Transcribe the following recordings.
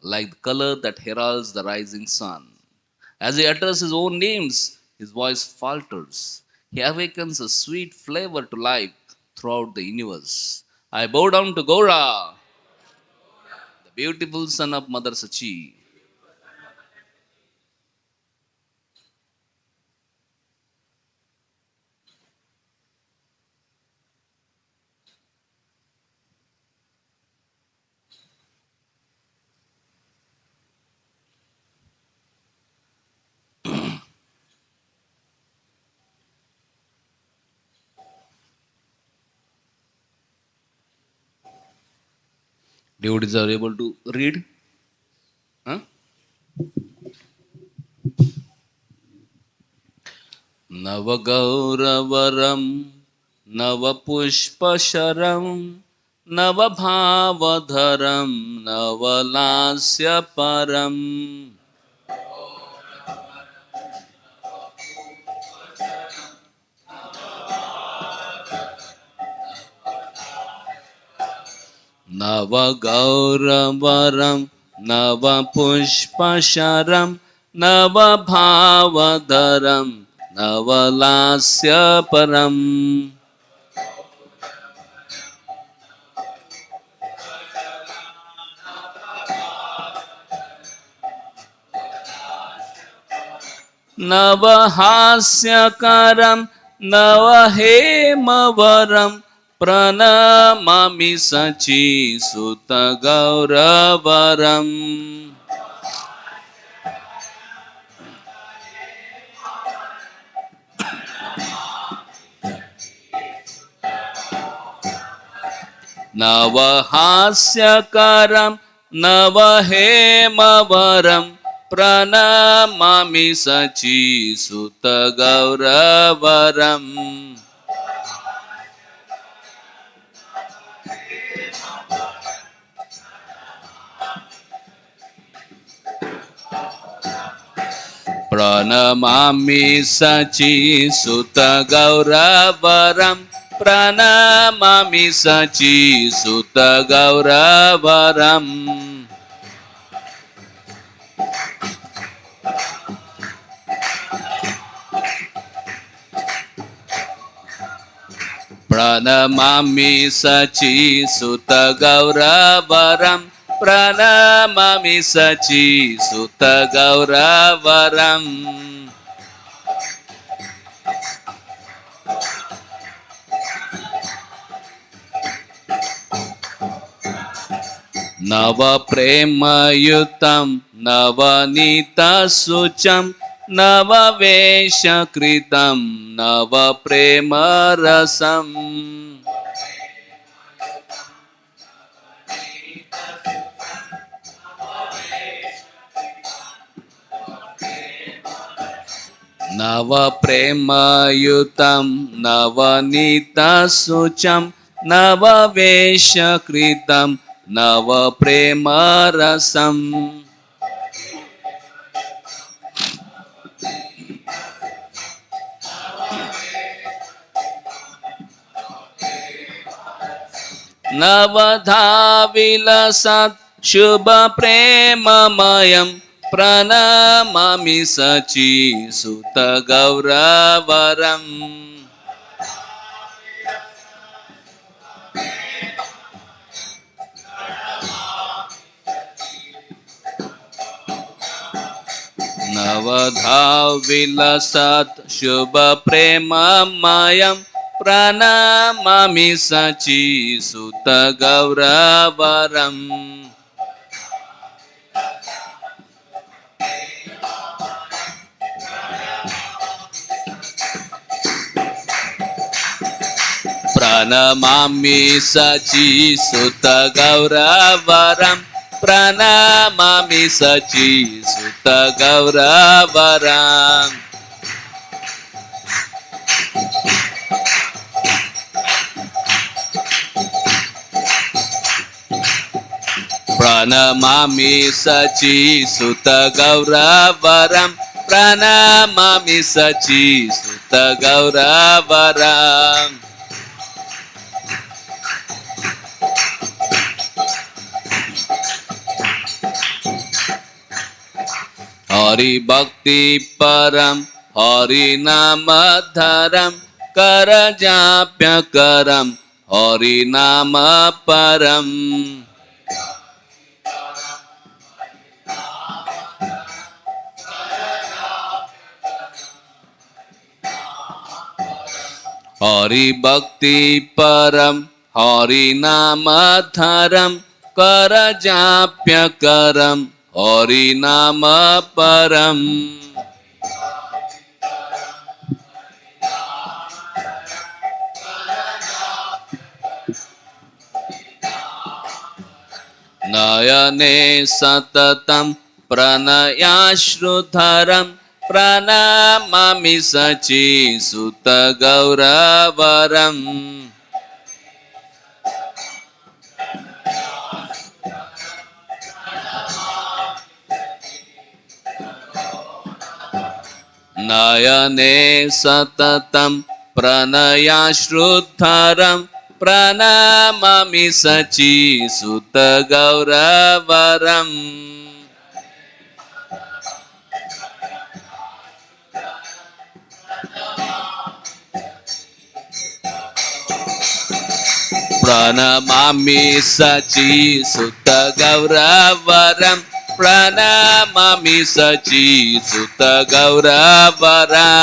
like the color that heralds the rising sun. As he utters his own names, his voice falters. He awakens a sweet flavor to life throughout the universe. I bow down to Gora, the beautiful son of Mother Sachi. Devotees are able to read. Huh? नवगौरवरं नवपुष्पशरं नवभावधरं नवलास्यपरम् नवगौरवरं नवपुष्पशरं नवभावधरं नवलास्यपरम् नवहास्यकरं नवहेमवरं प्रणमामि शचीसुतगौरवरम् नवहास्यकरं नवहेमवरं प्रणमामि शचीसुतगौरवरम् प्रणमामि शचीसुतगौरवरम् प्रणमामि शचीसुतगौरवरम् प्रणमामि शचीसुतगौरवरम् प्रणमामि शचीसुतगौरवरम् नवप्रेमयुतं नवनीतशुचं नववेशकृतं नवप्रेमरसम् नवप्रेमयुतं नवनीतशुचं नववेशकृतं नवप्रेमरसम् नवधा विलसत् शुभप्रेममयं प्रणमामि शचीसुतगौरवरम् नवधा विलसत् शुभप्रेममयं प्रणमामि शचीसुतगौरवरम् प्रणमामि शचीसुतगौरवरम् प्रणमामि शचीसुतगौरवरम् प्रणमामि शचीसुतगौरवरम् प्रणमामि शचीसुतगौरवरम् हरि भक्ति परम हरि नाम धरम कर जाप्य करम हरि नाम परम हरि भक्ति परम हरि नाम धरम कर जाप्य करम हरि नाम परम नयने सततं प्रणयाश्रुधरं प्रणमामि शचीसुत गौरवरम् नयने सततं प्रणयाश्रुधरं प्रणमामि शचीसुत गौरवरम् प्रणमामि शचीसुत गौरवरम् प्रणमामि शचीसुत गौरवरम्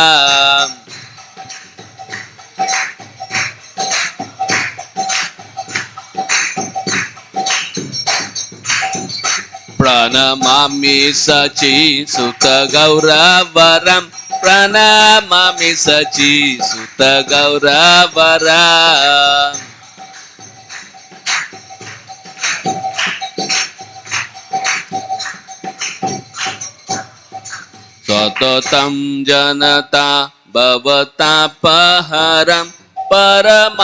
प्रणमामि शचीसुत गौरवरम् प्रणमामि शचीसुत गौरवरम् सततं जनता भवतापहरं परमार्थपरायण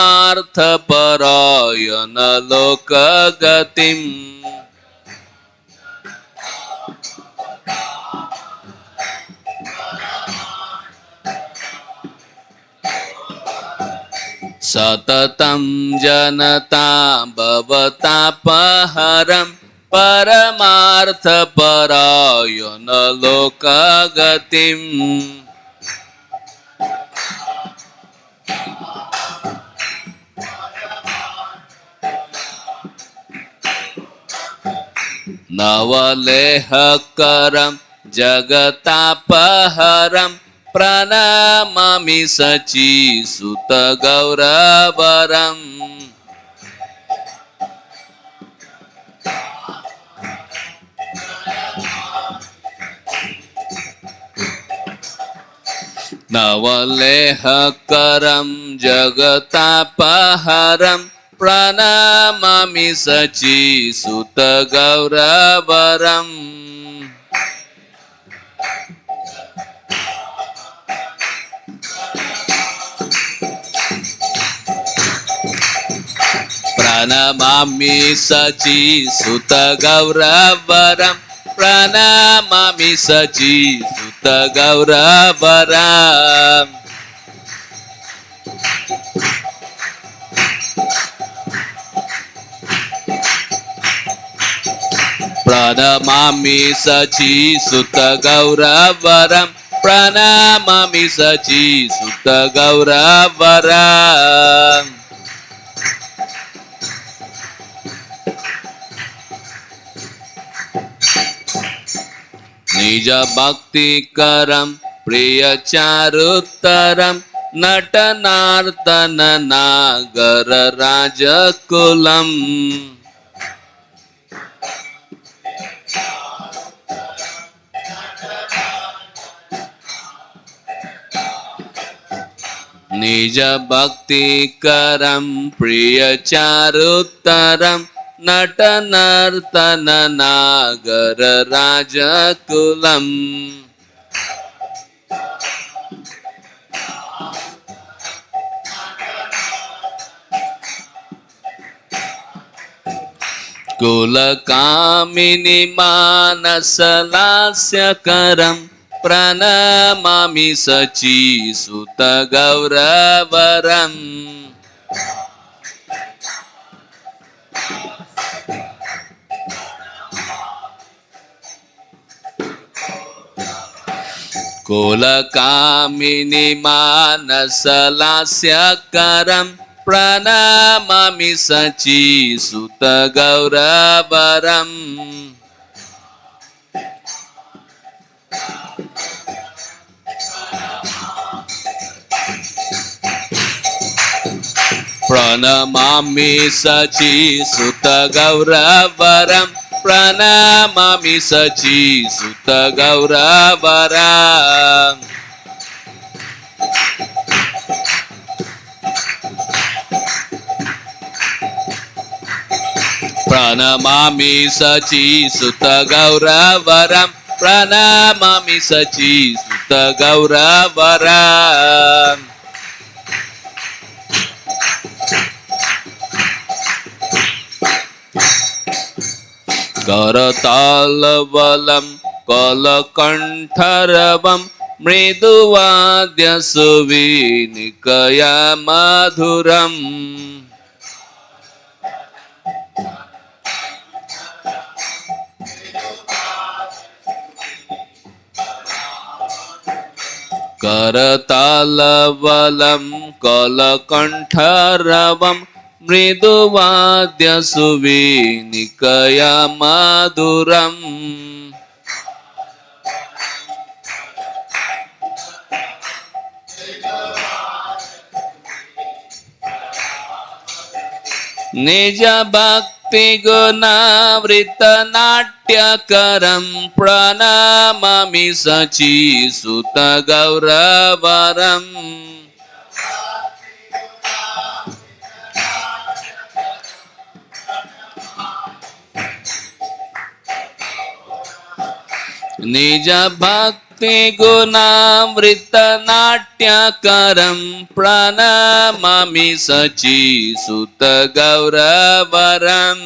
लोकगतिम् सततं जनता भवतापहरं परमार्थपरायण लोकगतिम् नवलेहकरं जगतापहरं प्रणमामि शचीसुत गौरवरम् नवलेहकरं जगतापहरं प्रणमामि शचीसुत गौरवरम् प्रणमामि शचीसुत गौरवरम् प्रणमामि शचीसुत गौरवरम् प्रणमामि शचीसुत गौरवरम् प्रणमामि शचीसुत गौरवरम् निज भक्ति करम प्रिय चारुतरम नटनार्दन नागर राजकुलम निज भक्ति करम प्रिय चारुतरम नटनर्तन नागर राजकुलम कुलकामिनी मानसलास्यकरं प्रणमामि शचीसुत गौरवरम् कुलकामिनी मानसलास्यकरं प्रणमामि शचीसुत गौरवरम् प्रणमामि शचीसुत गौरवरम् प्रणमामि शचीसुत गौरवरम् प्रणमामि शचीसुत गौरवरम् प्रणमामि शचीसुत गौरवरम् करतालबलं कलकण्ठरवं मृदुवाद्यसुवीनिकया मधुरम् करतालबलं कलकण्ठरवं मृदुवाद्यसुवीनिकया मधुरम् निज भक्ति गुणावृतनाट्यकरं प्रणमामि शचीसुत गौरवरम् निज भक्ति गुणावृतनाट्यकरं प्रणमामि शचीसुत गौरवरम्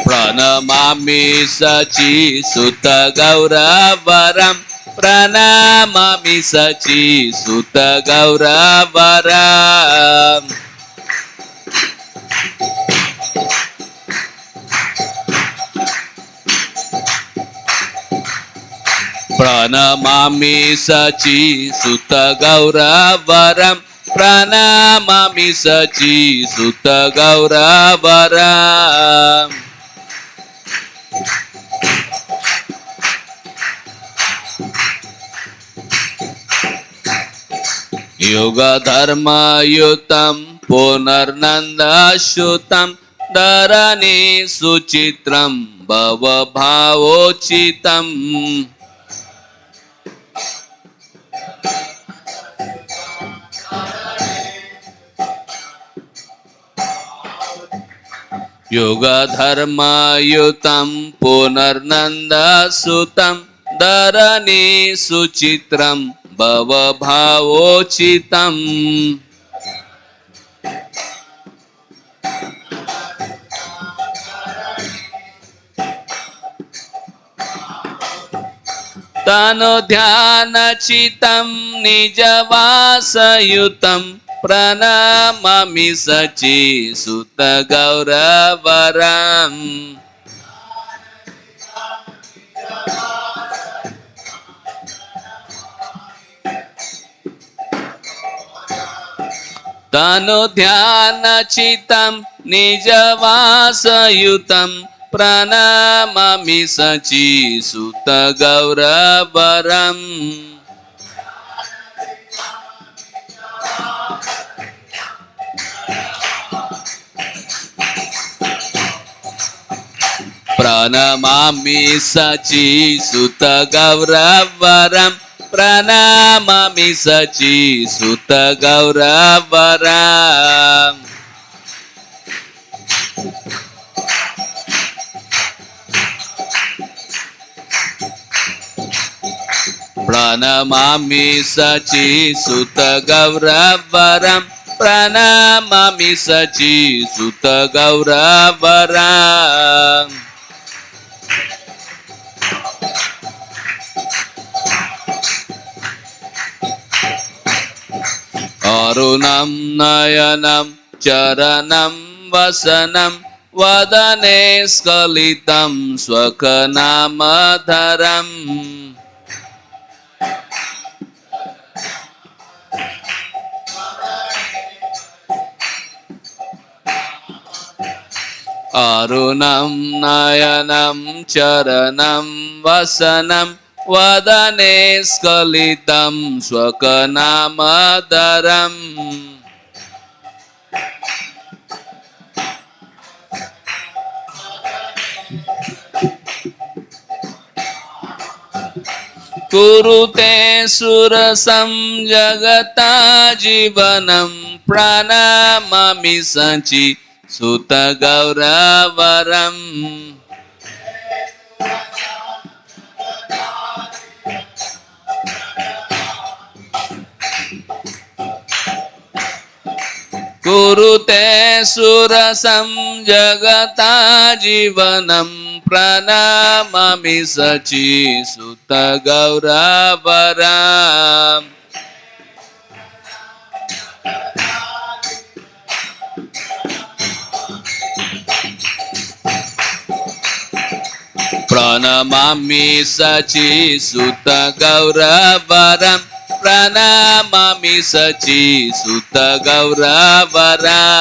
प्रणमामि शचीसुत गौरवरम् प्रणमामि शचीसुत गौरवरम् प्रणमामि शचीसुत गौरवरम् प्रणमामि शचीसुत गौरवरम् युगधर्मयुतं पुनर्नन्दश्रुतं धरणी सुचित्रं भवभावोचितम् युगधर्मयुतं पुनर्नन्दसुतं धरणी सुचित्रं भवभावोचितम् तनु ध्यानचितं निजवासयुतं प्रणमामि शचीसुत गौरवरम् तनु ध्यानचितं निजवासयुतं प्रणमामि शचीसुत गौरवरम् प्रणमामि शचीसुत गौरवरम् प्रणमामि शचीसुत गौरवरम् प्रणमामि शचीसुत गौरवरम् प्रणमामि शचीसुत गौरवरम् अरुणं नयनं चरणं वसनं वदने स्खलितं स्वकनामधरम् अरुणं नयनं चरणं वसनं वदने स्खलितं स्वकनामधरम् कुरुते सुरसं जगता जीवनं प्रणमामि सचि सुत गौरवरम् कुरुते सुरसं जगता जीवनं प्रणमामि सचि सुत गौरवरम् प्रणमामि सचि सुत गौरवरम् प्रणमामि सचि सुत गौरवरम्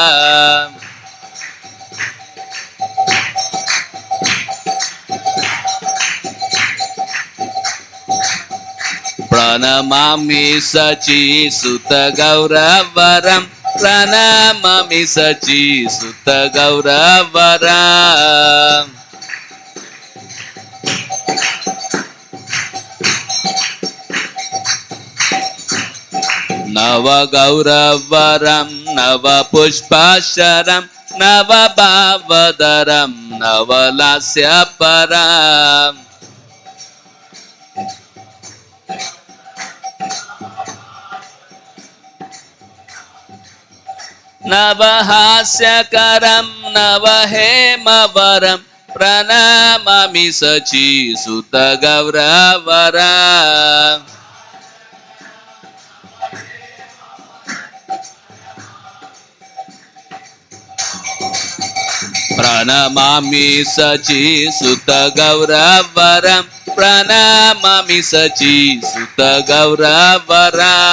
प्रणमामि सचि सुत गौरवरम् प्रणमामि सचि सुत गौरवरम् नव गौरवरं नव पुष्पाशरं नव भावधरं नव लास्यपरम् नव हास्यकरं नव हेमवरं प्रणमामि सचि सुत गौरवरम् प्रणमामि सचि सुत गौरवरम् प्रणमामि सचि सुत गौरवरम्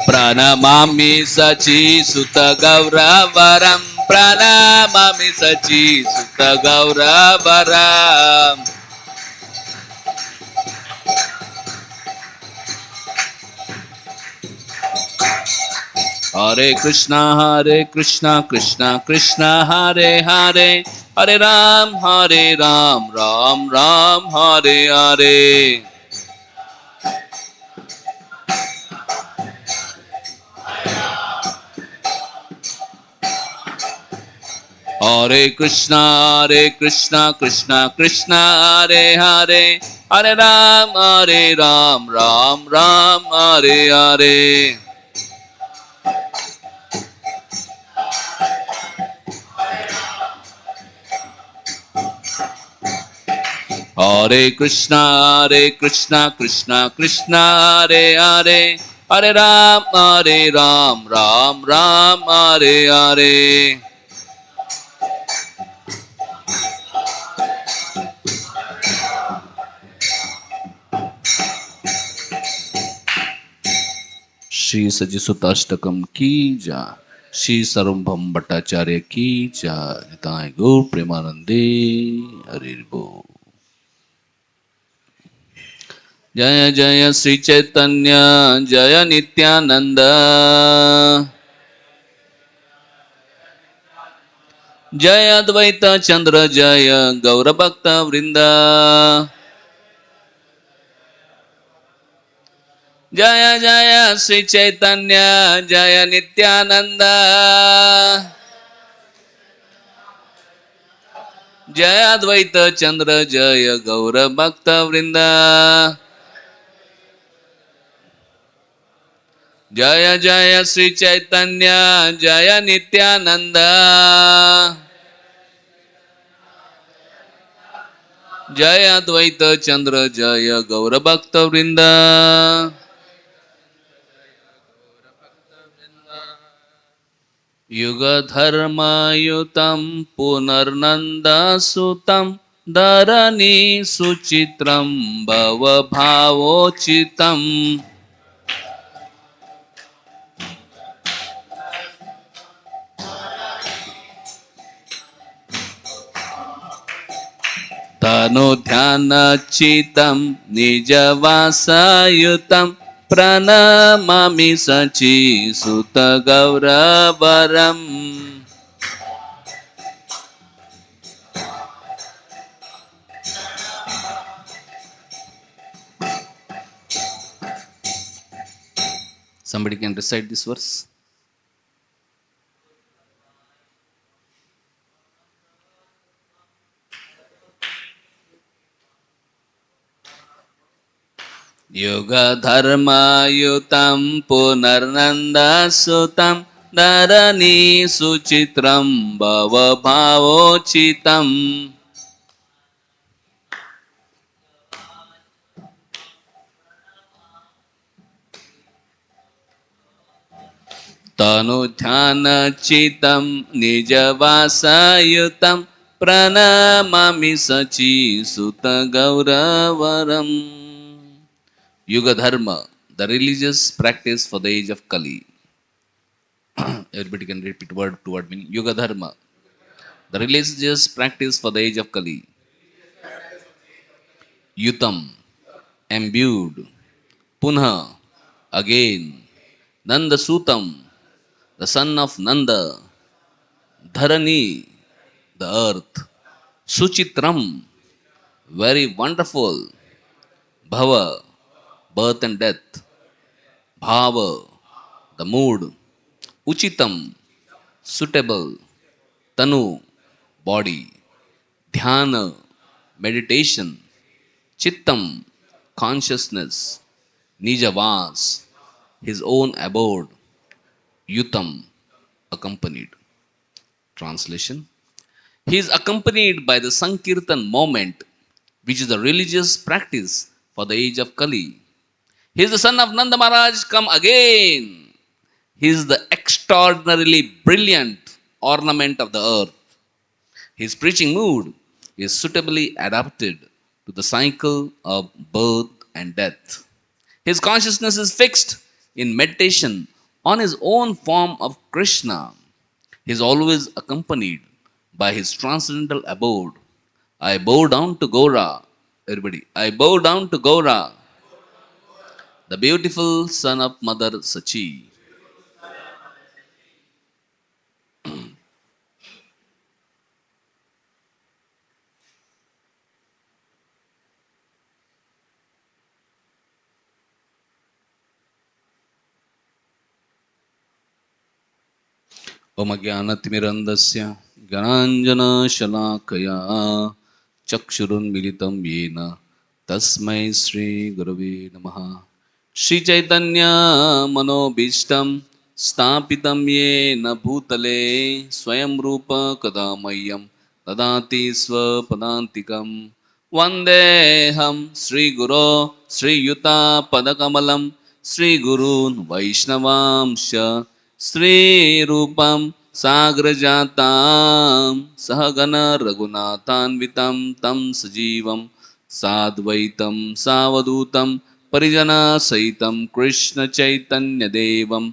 प्रणमामि सचि सुत गौरवरम् प्रणमामि सचि सुत गौरवरम् Hare Krishna Krishna Krishna Hare Hare Hare Ram Ram Ram Hare Hare Hare Krishna Krishna Krishna Hare Hare Hare Ram Ram Ram Hare Hare Hare Krishna Krishna Krishna Hare Hare Hare Ram Ram Ram Hare Hare Shri सजीसुताष्टकम की जा श्री सर्वभम भट्टाचार्य की जा निताय गौर प्रेमानंदे हरि बोल जय जय श्री चैतन्य जय नित्यानंद जय अद्वैत चंद्र जय गौर भक्त वृंद जय जय श्री चैतन्य जय नित्यानंद जय अद्वैत चंद्र जय गौर भक्त वृंद जय जय श्री चैतन्य जय नित्यानंद जय अद्वैत चंद्र जय गौर भक्त वृंद युग धर्म युतम पुनर्नंदसुतम धरणी सुचित्रम भव भावोचितम तनु ध्यान चितम निजवासायुतम प्रणमामि सचि सुत गौरवरम Somebody can recite this verse. युग धर्मयुतं पुनर्नन्दसुतं धरणी सुचित्रं भवभावोचितम् तनुध्यानचितं निजवासायुतं प्रणमामि सचि सुत गौरवरम् Yuga Dharma, the religious practice for the age of Kali. Everybody can repeat word to word meaning. Yuga Dharma, the religious practice for the age of Kali. Yutam, imbued. Punha, again. Nanda Sutam, the son of Nanda. Dharani, the earth. Suchitram, very wonderful. Bhava, birth and death. Bhava, the mood. Uchitam, suitable. Tanu, body. Dhyana, meditation. Chittam, consciousness. Nijavas, his own abode. Yutam, accompanied. Translation. He is accompanied by the Sankirtan moment, which is the religious practice for the age of Kali. He is the son of Nanda Maharaj come again. He is the extraordinarily brilliant ornament of the earth. His preaching mood is suitably adapted to the cycle of birth and death. His consciousness is fixed in meditation on his own form of Krishna. He is always accompanied by his transcendental abode. I bow down to Gora. Everybody, I bow down to Gora, the beautiful son of Mother Sachi. ओम ज्ञानतिमिरन्दस्य ज्ञानाञ्जनशलाकया चक्षुरुन्मिलितं येन तस्मै श्रीगुरवे नमः श्रीचैतन्यमनोभीष्टं स्थापितं येन भूतले स्वयं रूप कदा मह्यं ददाति स्वपदान्तिकं वन्देऽहं श्रीगुरो श्रीयुतापदकमलं श्रीगुरून् वैष्णवांश्च श्रीरूपं साग्रजातां सहगण रघुनाथान्वितं तं सजीवं साद्वैतं सावधूतं परिजनसहितं कृष्णचैतन्यदेवं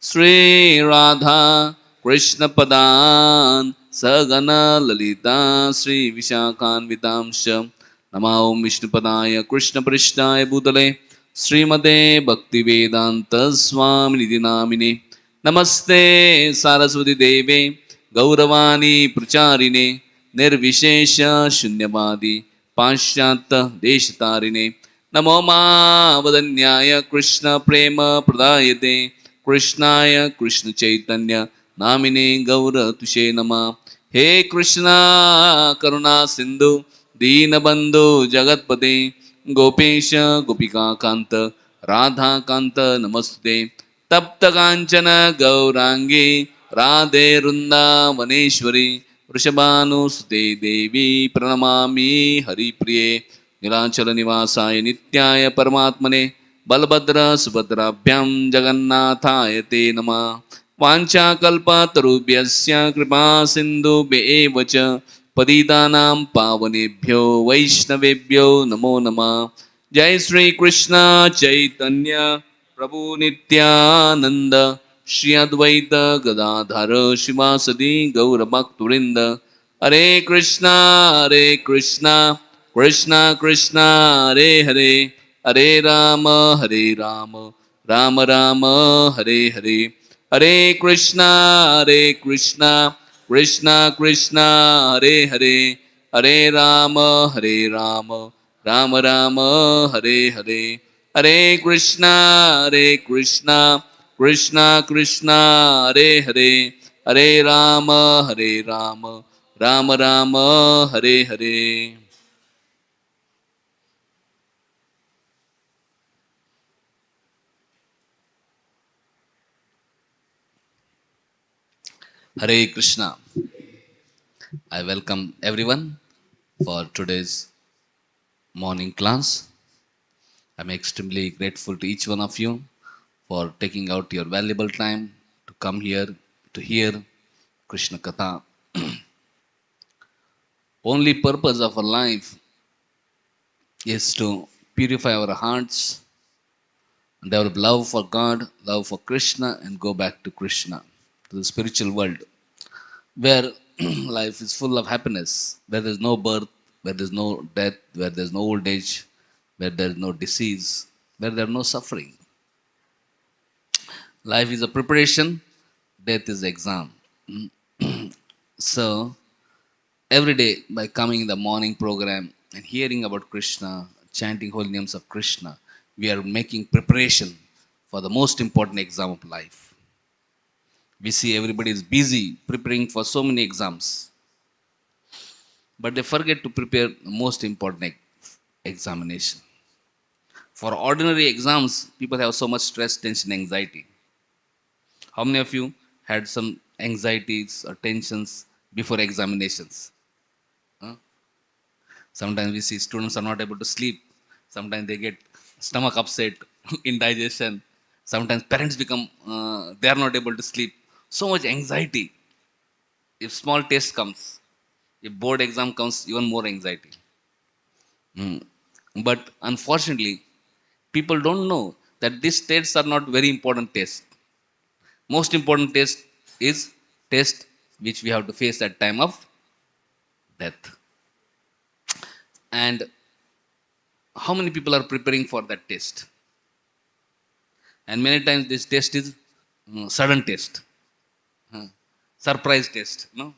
श्रीराधा कृष्णपदान् सहगण ललिता श्रीविशाखान्वितांश्च नमो विष्णुपदाय कृष्णपृष्ठाय भूतले श्रीमते भक्तिवेदान्तस्वामिनिधि नामिने नमस्ते सारस्वती देवे गौरवाणी प्रचारिणे निर्विशेष शून्यवादी पाश्चात्य देशतारिणे नमो मावदन्याय कृष्ण प्रेम प्रदायते कृष्णाय कृष्ण चैतन्य नामिने गौरतुषे नमः हे कृष्णा करुणा सिंधु दीनबंधु जगतपते गोपेश गोपिकाकांत राधाकांत नमस्ते तप्त कांचन गौरांगी राधे वृंदावनेश्वरी वृषभानुसुते देवी प्रणमामि हरिप्रिये नीलाचलनिवासाय नित्याय परमात्मने बलभद्र सुभद्राभ्यां जगन्नाथाय ते नमः वाञ्छाकल्पतरुभ्यश्च कृपा सिन्धुभ्येव च पतितानां पावनेभ्यो वैष्णवेभ्यो नमो नमः जय श्री कृष्ण चैतन्य प्रभु नित्यानंद श्री अद्वैत गदाधर शिवासदि गौरभक्तवृंद हरे Krishna Krishna Krishna Hare Hare Hare Ram Ram Ram Hare Hare Hare Krishna Krishna Krishna Hare Hare Hare Ram Ram Ram Hare Hare Hare Krishna Krishna Krishna Hare Hare Hare Ram Ram Ram Hare Hare Hare Krishna. I welcome everyone for today's morning class. I'm extremely grateful to each one of you for taking out your valuable time to come here to hear Krishna Katha. Only purpose of our life is to purify our hearts, develop love for God, love for Krishna, and go back to Krishna, to the spiritual world, where life is full of happiness, where there's no birth, where there's no death, where there's no old age, where there's no disease, where there's no suffering. Life is a preparation, death is exam. So every day by coming in the morning program and hearing about Krishna, chanting holy names of Krishna, we are making preparation for the most important exam of life. We see everybody is busy preparing for so many exams, but they forget to prepare the most important examination. For ordinary exams, people have so much stress, tension, anxiety. How many of you had some anxieties or tensions before examinations? Huh? Sometimes we see students are not able to sleep. Sometimes they get stomach upset, indigestion. Sometimes parents become, they are not able to sleep. So much anxiety. If small test comes, if board exam comes, even more anxiety. Mm. But unfortunately, people don't know that these tests are not very important tests. Most important test is test which we have to face at time of death. And how many people are preparing for that test? And many times this test is sudden test, uh, surprise test. No,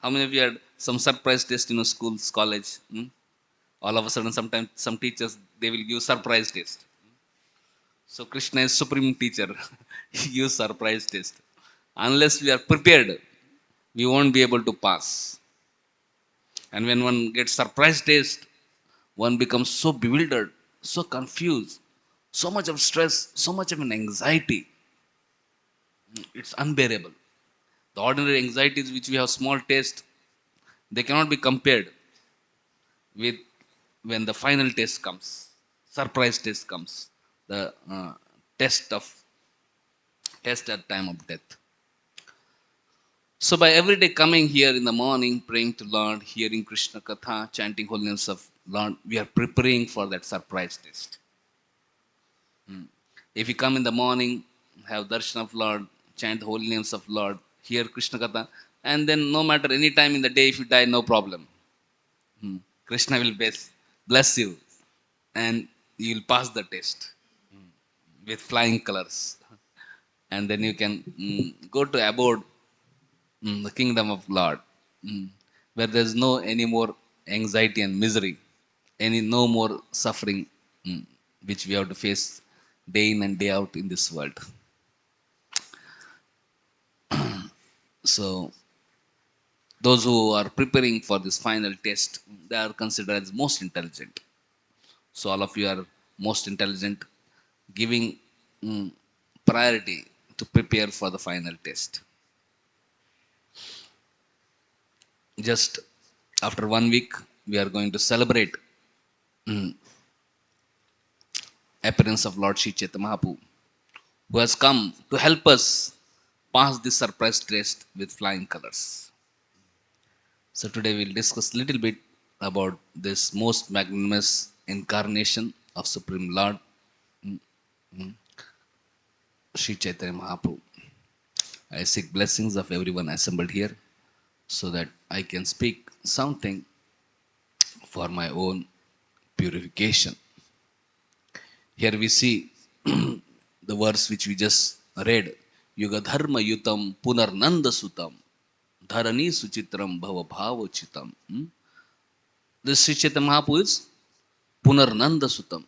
how many of you had some surprise test in a schools, college? All of a sudden, sometimes some teachers they will give surprise test. So Krishna is supreme teacher. He gives surprise test. Unless we are prepared, we won't be able to pass. And when one gets surprise test, one becomes so bewildered, so confused, so much of stress, so much of an anxiety. It's unbearable. The ordinary anxieties which we have small test, they cannot be compared with when the final test comes, surprise test comes, the test of test at time of death. So by every day coming here in the morning, praying to Lord, hearing Krishna Katha, chanting holy names of Lord, we are preparing for that surprise test. If you come in the morning, have darshan of Lord, chant the holy names of Lord, hear Krishna Katha, and then no matter any time in the day, if you die, no problem. Krishna will bless you, and you will pass the test with flying colors. And then you can go to abode the kingdom of Lord, where there is no any more anxiety and misery, any no more suffering, which we have to face day in and day out in this world. So those who are preparing for this final test, they are considered as most intelligent. So all of you are most intelligent, giving priority to prepare for the final test. Just after 1 week, we are going to celebrate appearance of Lord Sri Chaitanya Mahaprabhu, who has come to help us pass this surprise test with flying colors. So today we'll discuss a little bit about this most magnanimous incarnation of Supreme Lord Sri Chaitanya Mahaprabhu. I seek blessings of everyone assembled here so that I can speak something for my own purification. Here we see the verse which we just read. Yuga dharma yutam punarnanda sutam dharani suchitram bhava bhava chitam. This Sri Chaitanya Mahaprabhu is Punarnanda Sutam.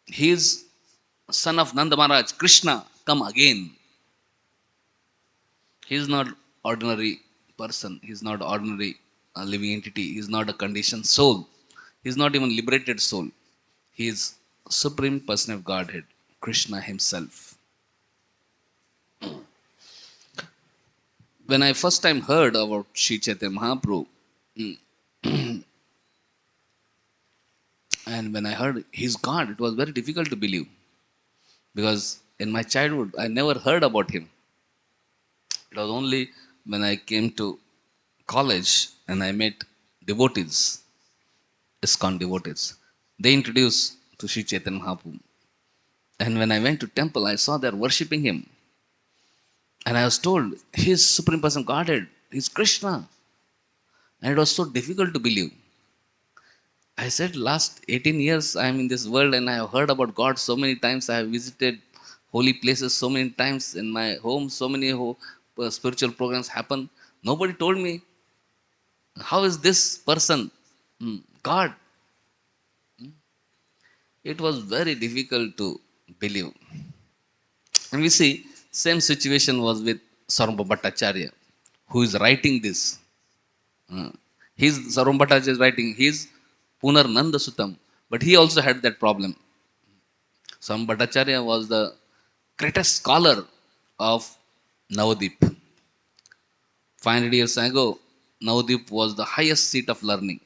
He is son of Nanda Maharaj, Krishna, come again. He is not ordinary person. He is not ordinary living entity. He is not a conditioned soul. He is not even liberated soul. He is supreme person of Godhead, Krishna himself. When I first time heard about Sri Chaitanya Mahaprabhu, and when I heard he's God, it was very difficult to believe because in my childhood I never heard about him. It was only when I came to college and I met devotees, ISKCON devotees. They introduced to Sri Chaitanya Mahaprabhu. And when I went to temple, I saw they're worshipping him. And I was told, he's Supreme Person Godhead. He's Krishna. And it was so difficult to believe. I said, last 18 years I am in this world and I have heard about God so many times. I have visited holy places so many times in my home. So many spiritual programs happen. Nobody told me, how is this person God? It was very difficult to believe. And we see, same situation was with Sarvabhauma Bhattacharya, who is writing this. He's Sarvabhauma Bhattacharya is writing, he's Punar Nanda Sutam, but he also had that problem. Sarvabhauma Bhattacharya was the greatest scholar of Navadip. 500 years ago, Navadip was the highest seat of learning.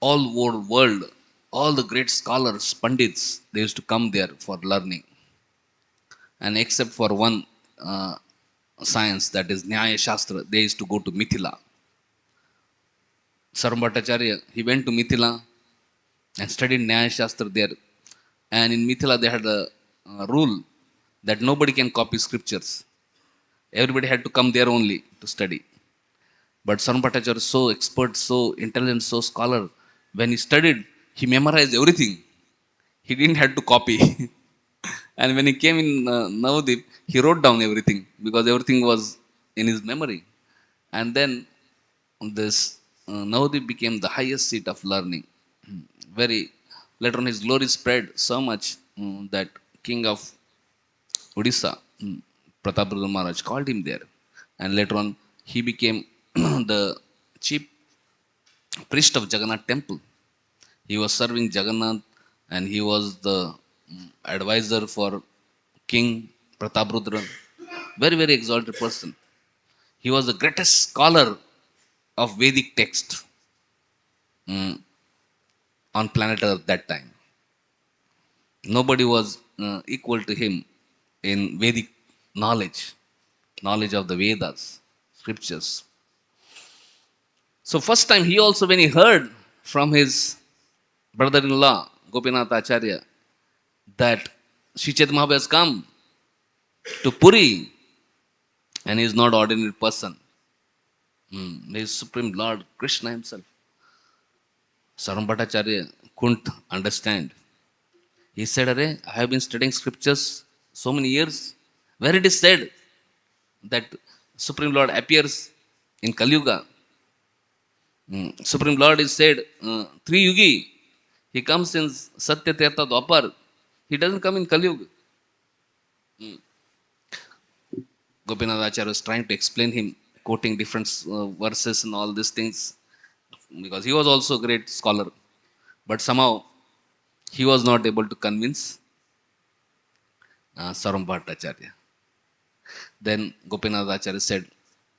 All over world, all the great scholars, pandits, they used to come there for learning. And except for one science, that is Nyaya Shastra, they used to go to Mithila. Sarvabhauma Bhattacharya, he went to Mithila and studied Nyaya Shastra there. And in Mithila, they had a rule that nobody can copy scriptures. Everybody had to come there only to study. But Sarvabhauma Bhattacharya is so expert, so intelligent, so scholar. When he studied, he memorized everything. He didn't have to copy. And when he came in Navadip, he wrote down everything because everything was in his memory. And then this Navadip became the highest seat of learning. Very later on, his glory spread so much that king of Odisha, Prataparudra Maharaj, called him there. And later on, he became the chief priest of Jagannath temple. He was serving Jagannath and he was the advisor for King Prataparudra. Very, very exalted person. He was the greatest scholar of Vedic text on planet Earth that time. Nobody was equal to him in Vedic knowledge, knowledge of the Vedas, scriptures. So first time he also, when he heard from his brother-in-law, Gopinath Acharya, that Sri Chaitanya Mahaprabhu has come to Puri and he is not ordinary person. He is Supreme Lord Krishna himself. Sarvabhauma Bhattacharya couldn't understand. He said, Arey, I have been studying scriptures so many years where it is said that Supreme Lord appears in Kali Yuga. Supreme Lord is said, Tri Yugi. He comes in Satya Tirtha Dwapar. He doesn't come in Kali Yuga. Gopinath Acharya was trying to explain him, quoting different verses and all these things, because he was also a great scholar. But somehow he was not able to convince Sarvabhauma Bhattacharya. Then Gopinath Acharya said,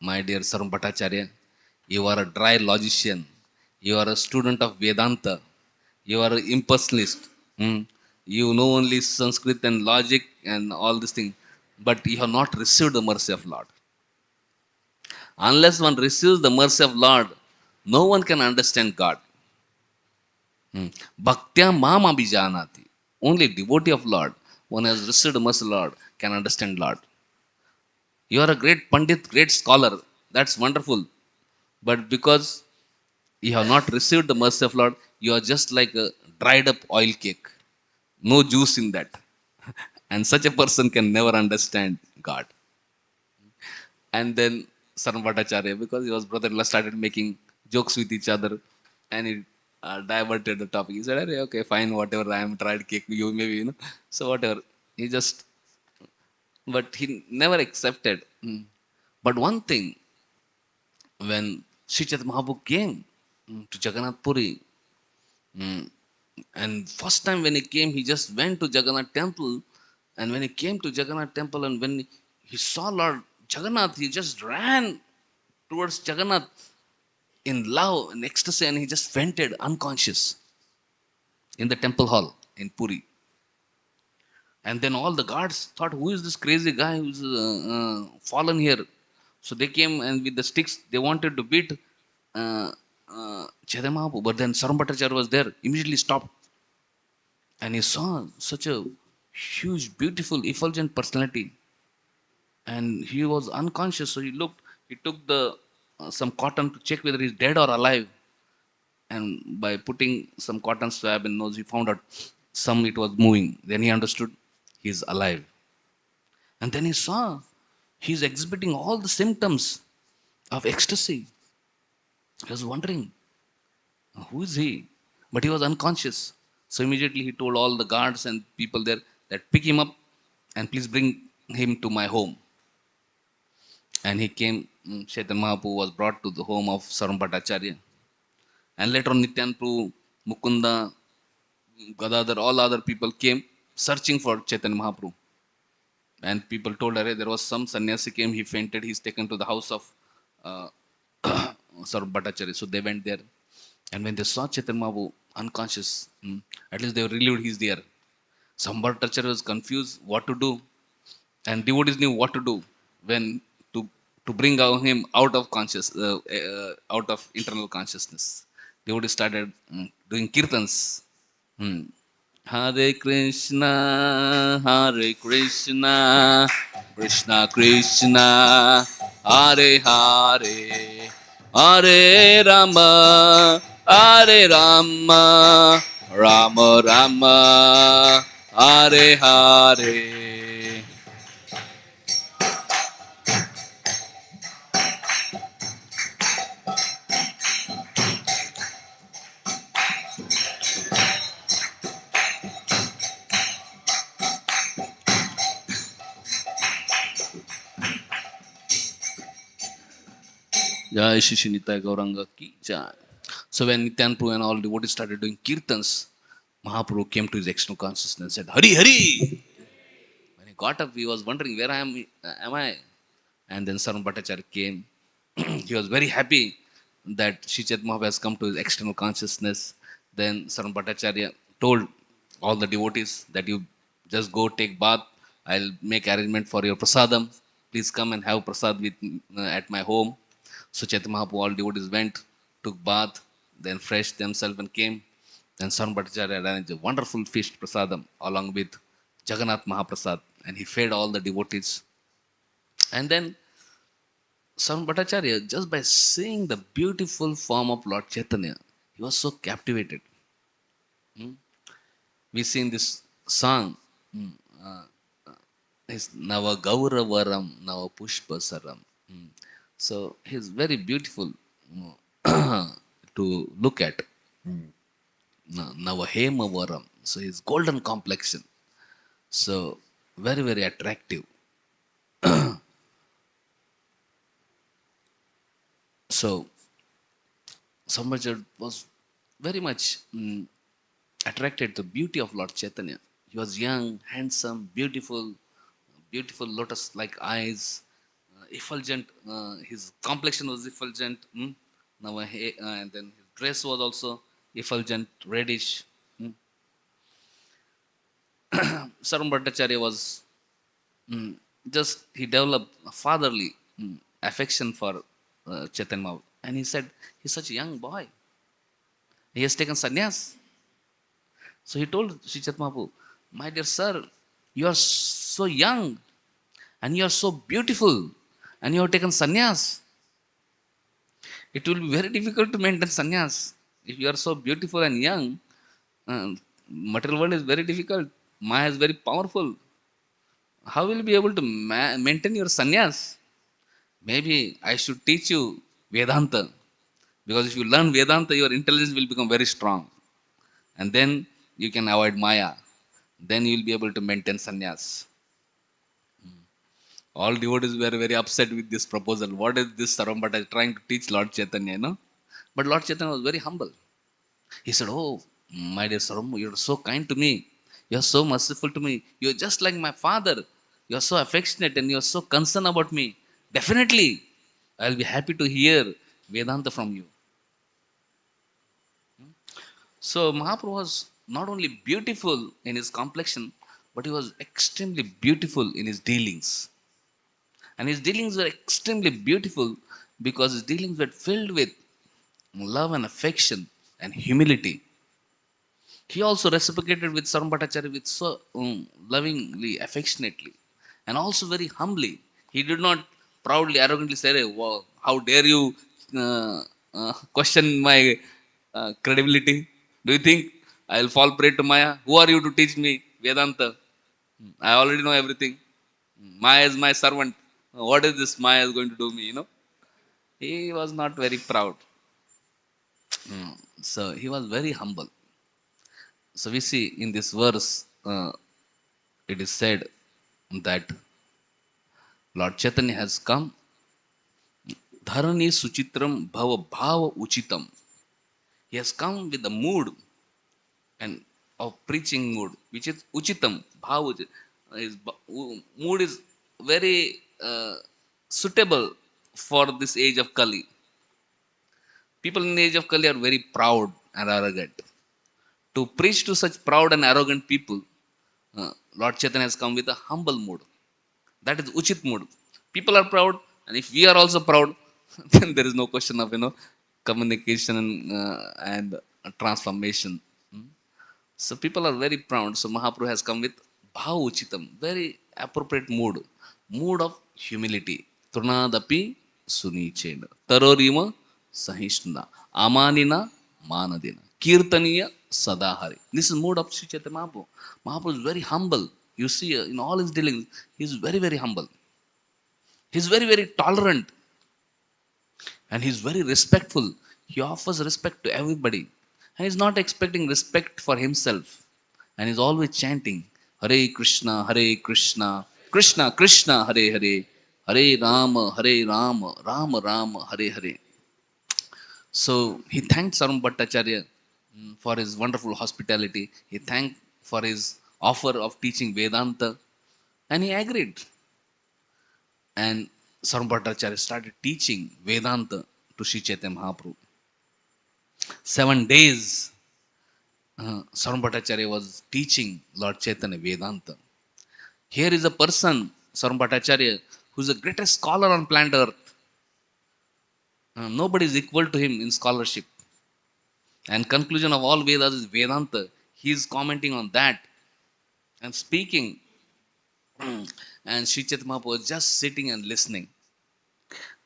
"My dear Saram Bhattacharya, you are a dry logician. You are a student of Vedanta. You are an impersonalist. Hmm. You know only Sanskrit and logic and all this thing, but you have not received the mercy of Lord. Unless one receives the mercy of Lord, no one can understand God. Bhaktya mam abhijanati. Only devotee of Lord, one has received the mercy of Lord, can understand Lord. You are a great Pandit, great scholar. That's wonderful. But because you have not received the mercy of Lord, you are just like a dried up oil cake. No juice in that. And such a person can never understand God." And then Saran Bhattacharya, because he was brother-in-law, started making jokes with each other, and he diverted the topic. He said, "Arey, okay, fine, whatever, I am tried cake, you maybe, so whatever." He just, but he never accepted. But one thing, when Sri Chaitanya Mahaprabhu came to Jagannath Puri, mm, and first time when he came, he just went to Jagannath temple, and when he came to Jagannath temple, and when he saw Lord Jagannath, he just ran towards Jagannath in love and ecstasy, and he just fainted unconscious in the temple hall in Puri. And then all the guards thought, "Who is this crazy guy who's fallen here?" So they came and with the sticks they wanted to beat Chaitanya Mahaprabhu, but then Saram Bhattacharya was there, immediately stopped, and he saw such a huge, beautiful, effulgent personality, and he was unconscious. So he looked, he took the some cotton to check whether he's dead or alive, and by putting some cotton swab in nose, he found out some it was moving. Then he understood he's alive, and then he saw he's exhibiting all the symptoms of ecstasy. He was wondering, who is he? But he was unconscious. So immediately he told all the guards and people there that pick him up and please bring him to my home. And he came. Chaitanya Mahaprabhu was brought to the home of Saram Bhattacharya. And later on, Nityanprabhu, Mukunda, Gadadhar, all other people came searching for Chaitanya Mahaprabhu. And people told her, there was some sannyasi came, he fainted, he's taken to the house of uh, Saram Bhattacharya. So they went there. And when they saw Chaitanya Mahaprabhu unconscious, at least they were relieved he's there. Saram Bhattacharya was confused what to do. And devotees knew what to do when to bring him out of out of internal consciousness. Devotees started doing kirtans. Hmm. Hare Krishna, Hare Krishna, Krishna Krishna, Hare Hare, Hare Rama, Hare Rama, Rama Rama, Hare Hare. Jai Shri Shri Nitai Gauranga Ki Jai. So when Nityanprabhu and all devotees started doing kirtans, Mahaprabhu came to his external consciousness and said, "Hari Hari." When he got up, he was wondering, where am I? And then Saran Bhattacharya came. He was very happy that Sri Chaitanya Mahaprabhu has come to his external consciousness. Then Saran Bhattacharya told all the devotees that you just go take bath. I'll make arrangement for your prasadam. Please come and have prasad with at my home. So Chaitanya Mahaprabhu, all devotees went, took bath, then freshed themselves and came. Then Saran Bhattacharya arranged a wonderful feast prasadam along with Jagannath Mahaprasad, and he fed all the devotees. And then Saran Bhattacharya, just by seeing the beautiful form of Lord Chaitanya, he was so captivated. Hmm. We see in this song, uh, is Nava Gauravaram, Nava Pushpasaram. So he's very beautiful to look at. Nava Hemavaram. So his golden complexion. So very, very attractive. So Sambhaji was very much attracted to the beauty of Lord Chaitanya. He was young, handsome, beautiful, beautiful lotus-like eyes, effulgent. His complexion was effulgent. Now, and then his dress was also effulgent, reddish. Mm. Saram Bhattacharya was just he developed a fatherly affection for Chaitanya Mahaprabhu. And he said, he's such a young boy. He has taken sannyas. So he told Sri Chaitanya Mahaprabhu, my dear sir, you are so young and you are so beautiful and you have taken sannyas. It will be very difficult to maintain sannyas. If you are so beautiful and young, material world is very difficult. Maya is very powerful. How will you be able to maintain your sannyas? Maybe I should teach you Vedanta. Because if you learn Vedanta, your intelligence will become very strong. And then you can avoid Maya. Then you will be able to maintain sannyas. All devotees were very upset with this proposal. What is this Sarvambhata trying to teach Lord Chaitanya, But Lord Chaitanya was very humble. He said, oh, my dear Sarvambhata, you are so kind to me. You are so merciful to me. You are just like my father. You are so affectionate and you are so concerned about me. Definitely, I will be happy to hear Vedanta from you. So Mahaprabhu was not only beautiful in his complexion, but he was extremely beautiful in his dealings. And his dealings were extremely beautiful because his dealings were filled with love and affection and humility. He also reciprocated with Sarvambhattacharya with so lovingly, affectionately, and also very humbly. He did not proudly, arrogantly say, wow, how dare you question my credibility? Do you think I'll fall prey to Maya? Who are you to teach me Vedanta? I already know everything. Maya is my servant. What is this Maya is going to do me? He was not very proud. So he was very humble. So we see in this verse, it is said that Lord Chaitanya has come. Dharani suchitram bhava bhava uchitam. He has come with the mood and of preaching mood, which is uchitam. Bhava his mood is very suitable for this age of Kali. People in the age of Kali are very proud and arrogant. To preach to such proud and arrogant people, Lord Chaitanya has come with a humble mood. That is Uchit mood. People are proud, and if we are also proud, then there is no question of communication and transformation. So people are very proud. So Mahaprabhu has come with Bhav Uchitam, very appropriate mood of humility. Trunadapi Sunichena. Tarorima Sahishnuna. Amanina Manadina. Kirtaniya Sadahari. This is mood of Sri Chaitanya Mahaprabhu. Mahaprabhu is very humble. You see, in all his dealings, he is very, very humble. He is very, very tolerant. And he is very respectful. He offers respect to everybody. And he is not expecting respect for himself. And he is always chanting, Hare Krishna, Hare Krishna, Krishna Krishna, Hare Hare, Hare Rama, Hare Rama, Rama Rama, Hare Hare. So he thanked Saram Bhattacharya for his wonderful hospitality. He thanked for his offer of teaching Vedanta. And he agreed. And Saram Bhattacharya started teaching Vedanta to Sri Chaitanya Mahaprabhu. 7 days, Saram Bhattacharya was teaching Lord Chaitanya Vedanta. Here is a person, Saram Bhattacharya, who is the greatest scholar on planet Earth. Nobody is equal to him in scholarship. And conclusion of all Vedas is Vedanta. He is commenting on that and speaking. And Sri Chaitanya Mahaprabhu was just sitting and listening.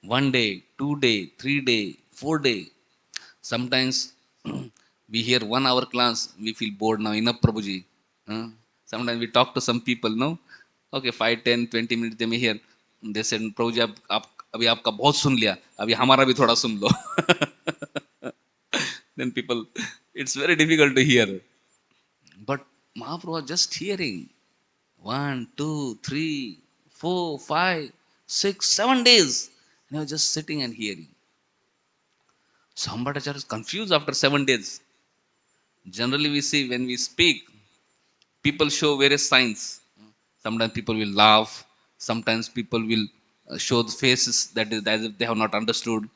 1 day, 2 day, 3 day, 4 day. Sometimes we hear 1 hour class, we feel bored now. Enough, Prabhuji. Sometimes we talk to some people, no? Okay, 5, 10, 20 minutes they may hear. They said, Prabhuji, अभी आपका बहुत सुन लिया, अभी हमारा भी थोड़ा सुन लो. Then people, it's very difficult to hear. But Mahaprabhu was just hearing. 1, 2, 3, 4, 5, 6, 7 days. And he was just sitting and hearing. So Ambadacharya is confused after 7 days. Generally, we see when we speak, people show various signs. Sometimes people will laugh. Sometimes people will show the faces that is as if they have not understood.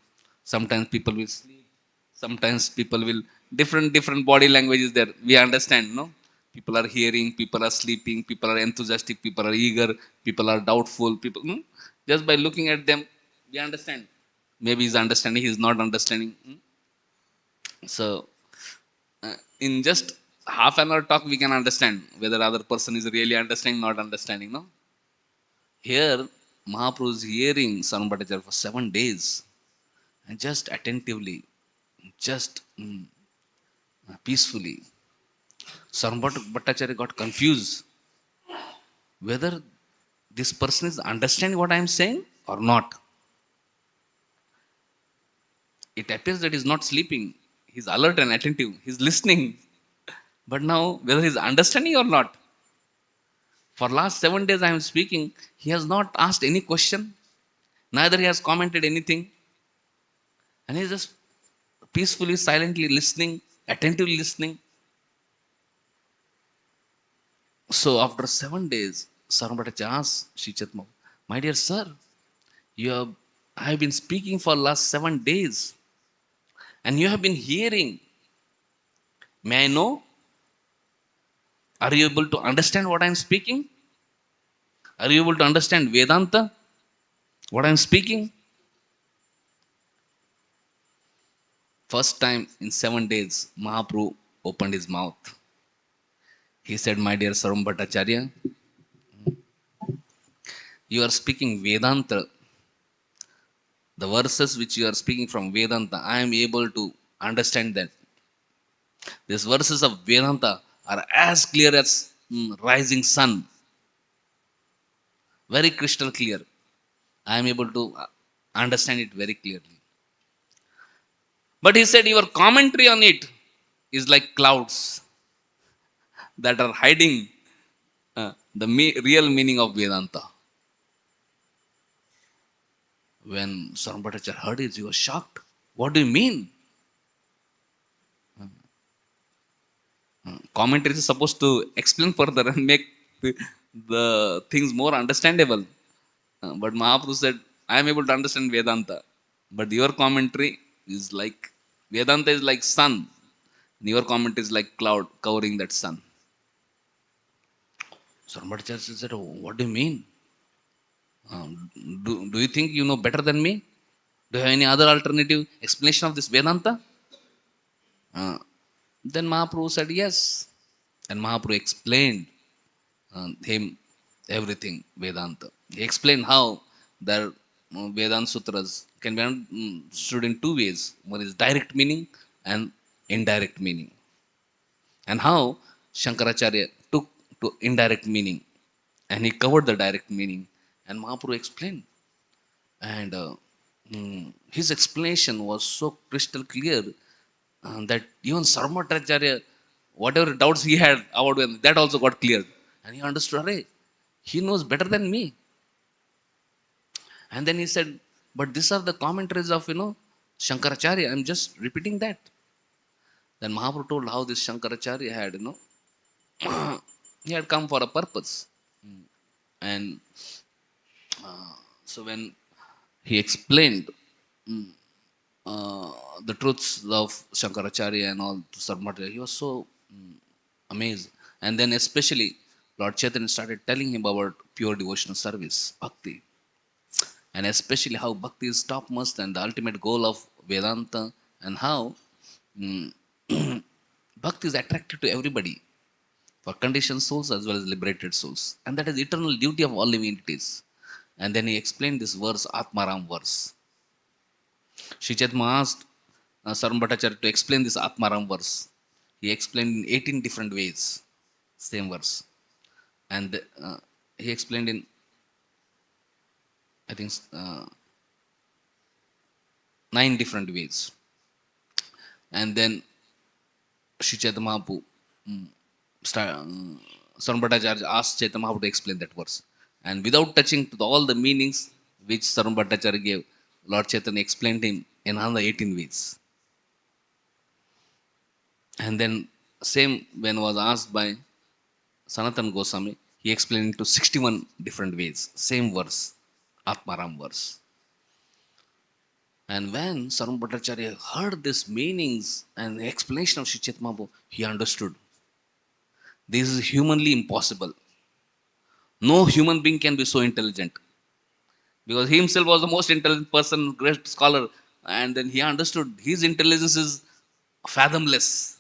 Sometimes people will sleep. Sometimes people will different body languages there. We understand, no? People are hearing, people are sleeping, people are enthusiastic, people are eager, people are doubtful. People, no? Just by looking at them, we understand. Maybe he's understanding, he's not understanding. So, in just half an hour talk, we can understand whether other person is really understanding, not understanding. No, here Mahaprabhu is hearing Sarvam Bhattacharya for 7 days and just attentively, just peacefully. Sarvam Bhattacharya got confused whether this person is understanding what I am saying or not. It appears that he's not sleeping. He's alert and attentive. He's listening. But now, whether he's understanding or not, for last 7 days I am speaking, he has not asked any question, neither he has commented anything, and he's just peacefully, silently listening, attentively listening. So after 7 days, Sarvabhatacha asked Sri Chetma, my dear sir, I have been speaking for last 7 days, and you have been hearing. May I know, are you able to understand what I am speaking? Are you able to understand Vedanta, what I am speaking? First time in 7 days, Mahaprabhu opened his mouth. He said, my dear Sarvam Bhattacharya, you are speaking Vedanta. The verses which you are speaking from Vedanta, I am able to understand that. These verses of Vedanta are as clear as rising sun, very crystal clear. I am able to understand it very clearly. But he said, your commentary on it is like clouds that are hiding the real meaning of Vedanta. When Sarvabhatacharya heard it, he was shocked. What do you mean? Commentary is supposed to explain further and make the things more understandable. But Mahaprabhu said, I am able to understand Vedanta. But your commentary is like, Vedanta is like sun. Your commentary is like cloud covering that sun. So Sarvabhatacharya said, oh, what do you mean? Do you think you know better than me? Do you have any other alternative explanation of this Vedanta? Uh, then Mahaprabhu said, yes. And Mahaprabhu explained him everything Vedanta. He explained how the Vedanta sutras can be understood in two ways. One is direct meaning and indirect meaning. And how Shankaracharya took to indirect meaning and he covered the direct meaning. And Mahaprabhu explained. And his explanation was so crystal clear that even Sarvabhatacharya, whatever doubts he had about him, that also got cleared. And he understood, hey, he knows better than me. And then he said, but these are the commentaries of, Shankaracharya. I'm just repeating that. Then Mahaprabhu told how this Shankaracharya had, he had come for a purpose. And so when he explained uh, the truths of Shankaracharya and all to Sarvabhatacharya, he was so amazed. And then especially Lord Chaitanya started telling him about pure devotional service, bhakti, and especially how bhakti is topmost and the ultimate goal of Vedanta, and how mm, bhakti is attractive to everybody, for conditioned souls as well as liberated souls, and that is eternal duty of all living entities. And then he explained this verse, Atmaram verse. Sri Chaitanya asked Sarvam Bhattacharya to explain this Atmaram verse. He explained in 18 different ways, same verse. And he explained in, I think, 9 different ways. And then Sri Chaitanya Mahaprabhu, Sarvam Bhattacharya asked Chaitanya Mahaprabhu to explain that verse. And without touching to all the meanings which Sarvam Bhattacharya gave, Lord Chaitanya explained him in another 18 ways. And then same when was asked by Sanatan Goswami, he explained it to 61 different ways, same verse, Atmaram verse. And when Sarvam Bhattacharya heard these meanings and the explanation of Sri Chaitanya Mahaprabhu, he understood this is humanly impossible. No human being can be so intelligent, because he himself was the most intelligent person, great scholar, and then he understood his intelligence is fathomless.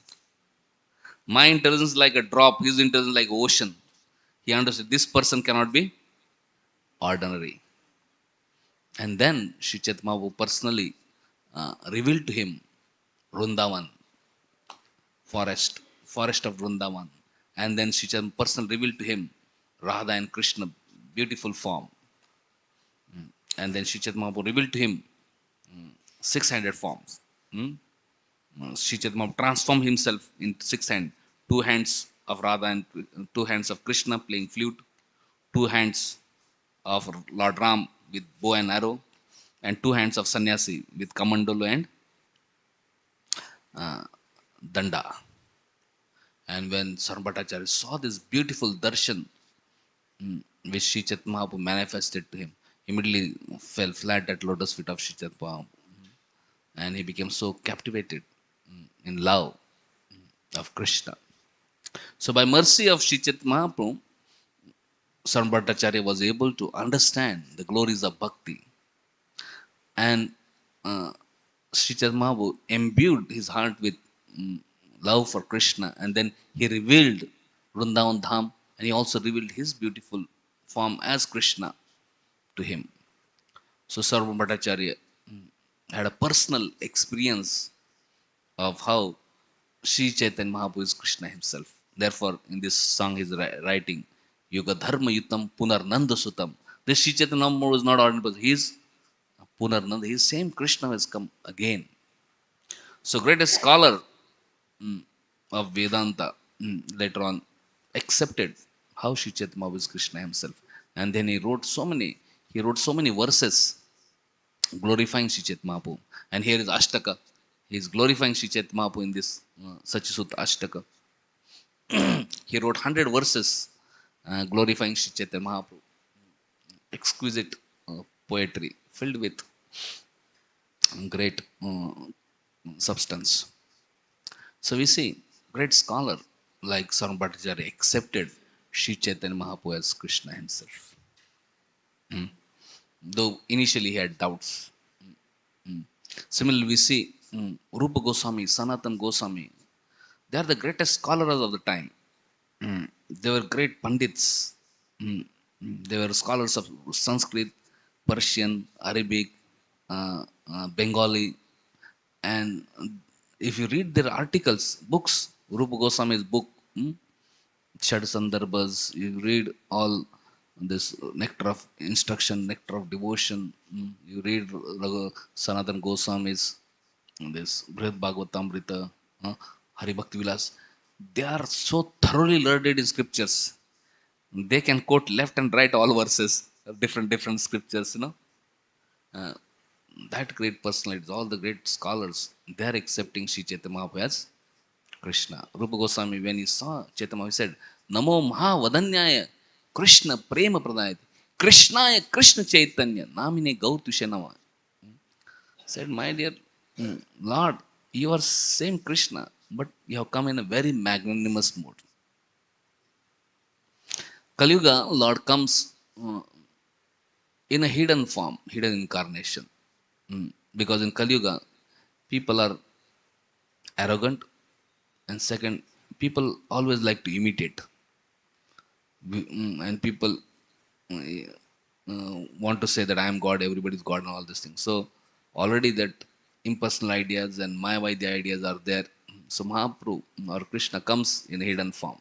My intelligence is like a drop, his intelligence is like ocean. He understood this person cannot be ordinary. And then Sri Chaitanya Mahaprabhu personally revealed to him Vrindavan, forest of Vrindavan. And then Sri Chaitanya personally revealed to him Radha and Krishna, beautiful form. And then Sri Chaitanya Mahaprabhu revealed to him six-handed forms. Hmm? Sri Chaitanya Mahaprabhu transformed himself into six hands, two hands of Radha and two hands of Krishna playing flute, two hands of Lord Ram with bow and arrow, and two hands of sannyasi with kamandalo and danda. And when Sarvabhattacharya saw this beautiful darshan which Sri Chaitanya Mahaprabhu manifested to him, immediately fell flat at lotus feet of Sri Chaitanya Mahaprabhu, and he became so captivated in love of Krishna. So by mercy of Sri Chaitanya Mahaprabhu, Sarvabhattacharya was able to understand the glories of bhakti, and uh, Sri Chaitanya Mahaprabhu imbued his heart with love for Krishna, and then he revealed Vrindavan Dham, and he also revealed his beautiful form as Krishna to him. So Sarva Bhattacharya had a personal experience of how Sri Chaitanya Mahaprabhu is Krishna himself. Therefore, in this song, he is writing, Yuga Dharma Yutam Punar Nanda Sutam. This Sri Chaitanya Mahaprabhu is not ordinary person. He is Punar Nanda. He is same Krishna has come again. So, greatest scholar of Vedanta later on accepted how Sri Chaitanya Mahaprabhu is Krishna himself. And then he wrote so many verses glorifying Sri Chaitanya Mahaprabhu. And here is Ashtaka. He is glorifying Sri Chaitanya Mahaprabhu in this Sachisuta Ashtaka. He wrote 100 verses glorifying Sri Chaitanya Mahaprabhu. Exquisite poetry filled with great substance. So we see great scholar like Sarvam Bhattacharya accepted Sri Chaitanya Mahaprabhu as Krishna himself. Though initially he had doubts. Similarly, we see Rupa Goswami, Sanatan Goswami. They are the greatest scholars of the time. They were great pandits. They were scholars of Sanskrit, Persian, Arabic, Bengali, and if you read their articles, books, Rupa Goswami's book, Shad Sandarbhas, you read all this nectar of instruction, nectar of devotion. You read Sanatan Goswami's this Brihad Bhagavatamrita, Hari Bhakti Vilas. They are so thoroughly learned in scriptures. They can quote left and right all verses of different scriptures. Uh, that great personalities, all the great scholars, they are accepting Sri Chaitanya Mahaprabhu as Krishna. Rupa Goswami, when he saw Chaitanya Mahaprabhu, he said, Namo Mahavadanyaya Krishna Prema Pradayati Krishnaya Krishna Chaitanya Namine Gautusha Nama. Said, my dear Lord, you are same Krishna, but you have come in a very magnanimous mood. Kali Yuga, Lord comes in a hidden form, hidden incarnation. Because in Kali Yuga, people are arrogant, and second, people always like to imitate. And people want to say that I am God, everybody is God, and all these things. So already that impersonal ideas and Mayavadi ideas are there. So Mahaprabhu or Krishna comes in a hidden form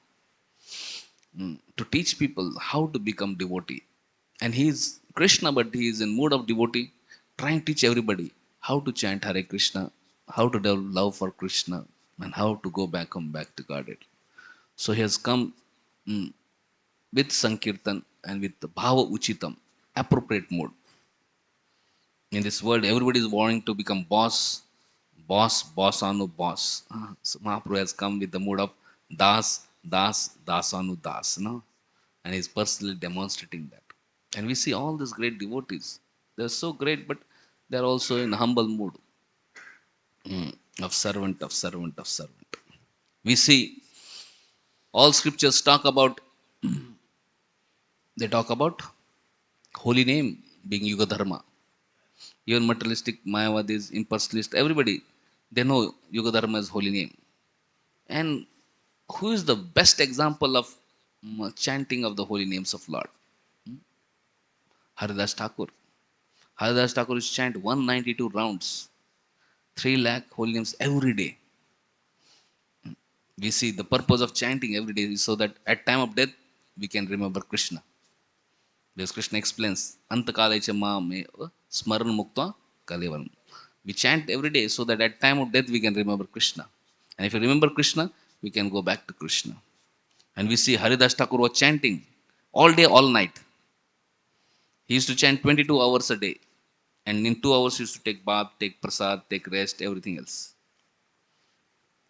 to teach people how to become devotee. And he is Krishna, but he is in mood of devotee, trying to teach everybody how to chant Hare Krishna, how to develop love for Krishna, and how to come back to Godhead. So he has come with Sankirtan and with the Bhava Uchitam, appropriate mood. In this world, everybody is wanting to become boss anu boss. So Mahaprabhu has come with the mood of das anu das, no? And he's personally demonstrating that. And we see all these great devotees. They're so great, but they're also in humble mood of servant, of servant, of servant. We see all scriptures they talk about holy name being Yuga Dharma. Even materialistic, Mayavadis, impersonalists, everybody, they know Yuga Dharma is holy name. And who is the best example of chanting of the holy names of Lord? Haridas Thakur. Haridas Thakur is chant 192 rounds, 3 lakh holy names every day. We see the purpose of chanting every day is so that at time of death we can remember Krishna. Because Krishna explains, Antakalecha me smaran mukta kalevaram. We chant every day so that at time of death we can remember Krishna. And if you remember Krishna, we can go back to Krishna. And we see Haridas Thakur was chanting all day, all night. He used to chant 22 hours a day. And in 2 hours, he used to take bath, take prasad, take rest, everything else.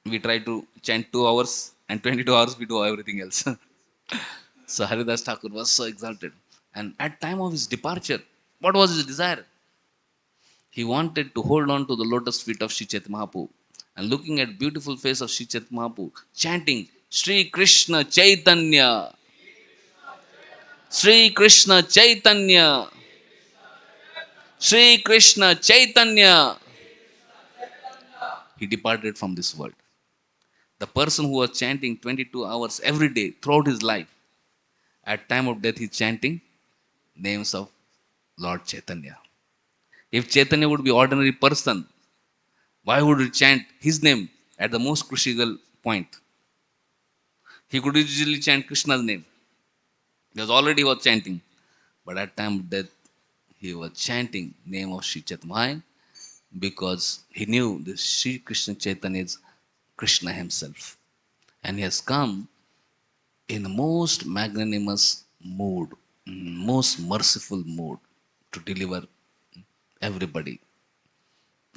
We try to chant 2 hours, and 22 hours we do everything else. So Haridas Thakur was so exalted. And at time of his departure, what was his desire? He wanted to hold on to the lotus feet of Sri Chaitanya Mahaprabhu. And looking at beautiful face of Sri Chaitanya Mahaprabhu, chanting, Sri Krishna Chaitanya, Sri Krishna Chaitanya, Sri Krishna Chaitanya, he departed from this world. The person who was chanting 22 hours every day throughout his life, at time of death, he's chanting names of Lord Chaitanya. If Chaitanya would be ordinary person, why would he chant his name at the most crucial point? He could easily chant Krishna's name. Because already he was chanting. But at time of death, he was chanting name of Sri Chaitanya because he knew this Sri Krishna Chaitanya is Krishna himself. And he has come in the most magnanimous mood, most merciful mood to deliver everybody.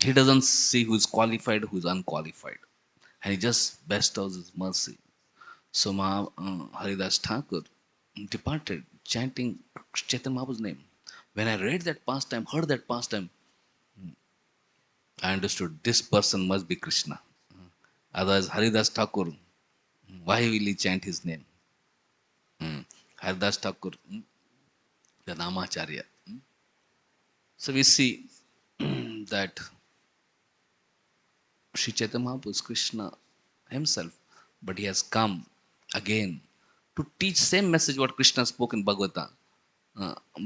He doesn't see who is qualified, who is unqualified. And he just bestows his mercy. So Haridas Thakur departed chanting Chaitanya Mahaprabhu's name. When I read that pastime, heard that pastime, I understood this person must be Krishna. Otherwise, Haridas Thakur, why will he chant his name? Haridas Thakur, the Namacharya. So we see that Sri Chaitanya Mahaprabhu is Krishna himself, but he has come again to teach same message what Krishna spoke in Bhagavata,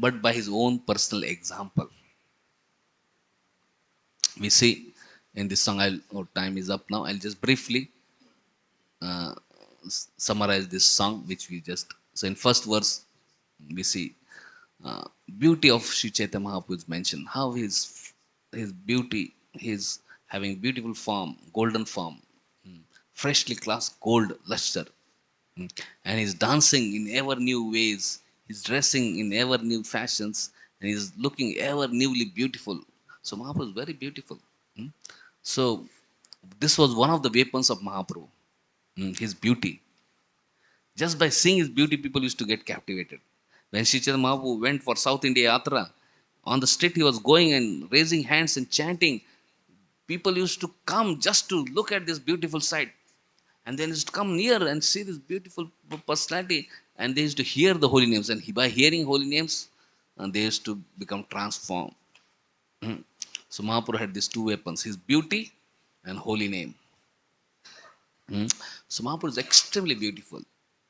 but by his own personal example. We see in this song, our time is up now. I'll just briefly uh, summarize this song, which we just. So in first verse, we see beauty of Sri Chaitanya Mahaprabhu is mentioned. How his beauty, his having beautiful form, golden form, freshly cast gold luster, and he's dancing in ever new ways. He's dressing in ever new fashions, and he's looking ever newly beautiful. So Mahaprabhu is very beautiful. Mm. So this was one of the weapons of Mahaprabhu, his beauty. Just by seeing his beauty, people used to get captivated. When Sri Chaitanya Mahaprabhu went for South India Yatra, on the street he was going and raising hands and chanting. People used to come just to look at this beautiful sight. And then used to come near and see this beautiful personality. And they used to hear the holy names. And by hearing holy names, they used to become transformed. So Mahaprabhu had these two weapons, his beauty and holy name. So Mahaprabhu is extremely beautiful.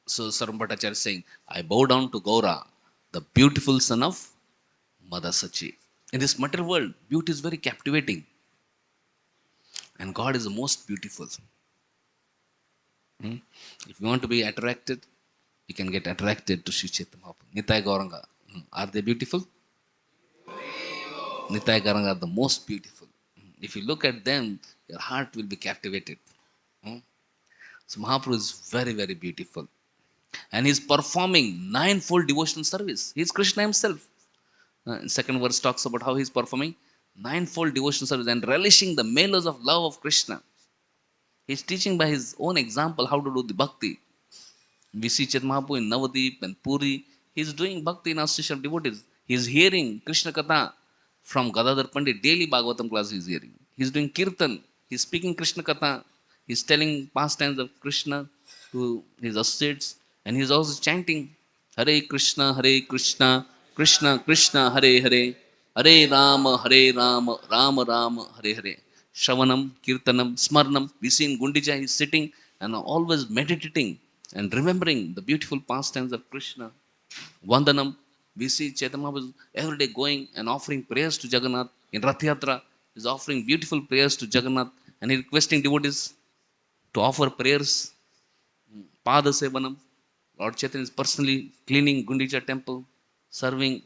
So Sarvam Bhattacharya is saying, I bow down to Gaura, the beautiful son of Madasachi. In this material world, beauty is very captivating. And God is the most beautiful. If you want to be attracted, you can get attracted to Sri Chaitanya Mahaprabhu. Nitai Gauranga. Are they beautiful? Nitai Gauranga are the most beautiful. If you look at them, your heart will be captivated. So Mahaprabhu is very, very beautiful. And he's performing ninefold devotional service. He's Krishna himself. In second verse talks about how he's performing ninefold devotional service and relishing the mellows of love of Krishna. He's teaching by his own example how to do the bhakti. We see Chaitanya Mahaprabhu in Navadip and Puri. He is doing bhakti in association of devotees. He is hearing Krishna Katha from Gadadhar Pandit. Daily Bhagavatam class he is hearing. He is doing kirtan. He is speaking Krishna Katha. He is telling pastimes of Krishna to his associates. And he is also chanting Hare Krishna, Krishna Krishna, Hare Hare, Hare Rama, Rama Rama, Hare Hare. Shravanam, Kirtanam, Smarnam. We see in Gundicha he is sitting and always meditating and remembering the beautiful pastimes of Krishna. Vandanam, we see Chaitanya was every day going and offering prayers to Jagannath. In Rath Yatra, he is offering beautiful prayers to Jagannath and he requesting devotees to offer prayers. Pada Sevanam, Lord Chaitanya is personally cleaning Gundicha temple, serving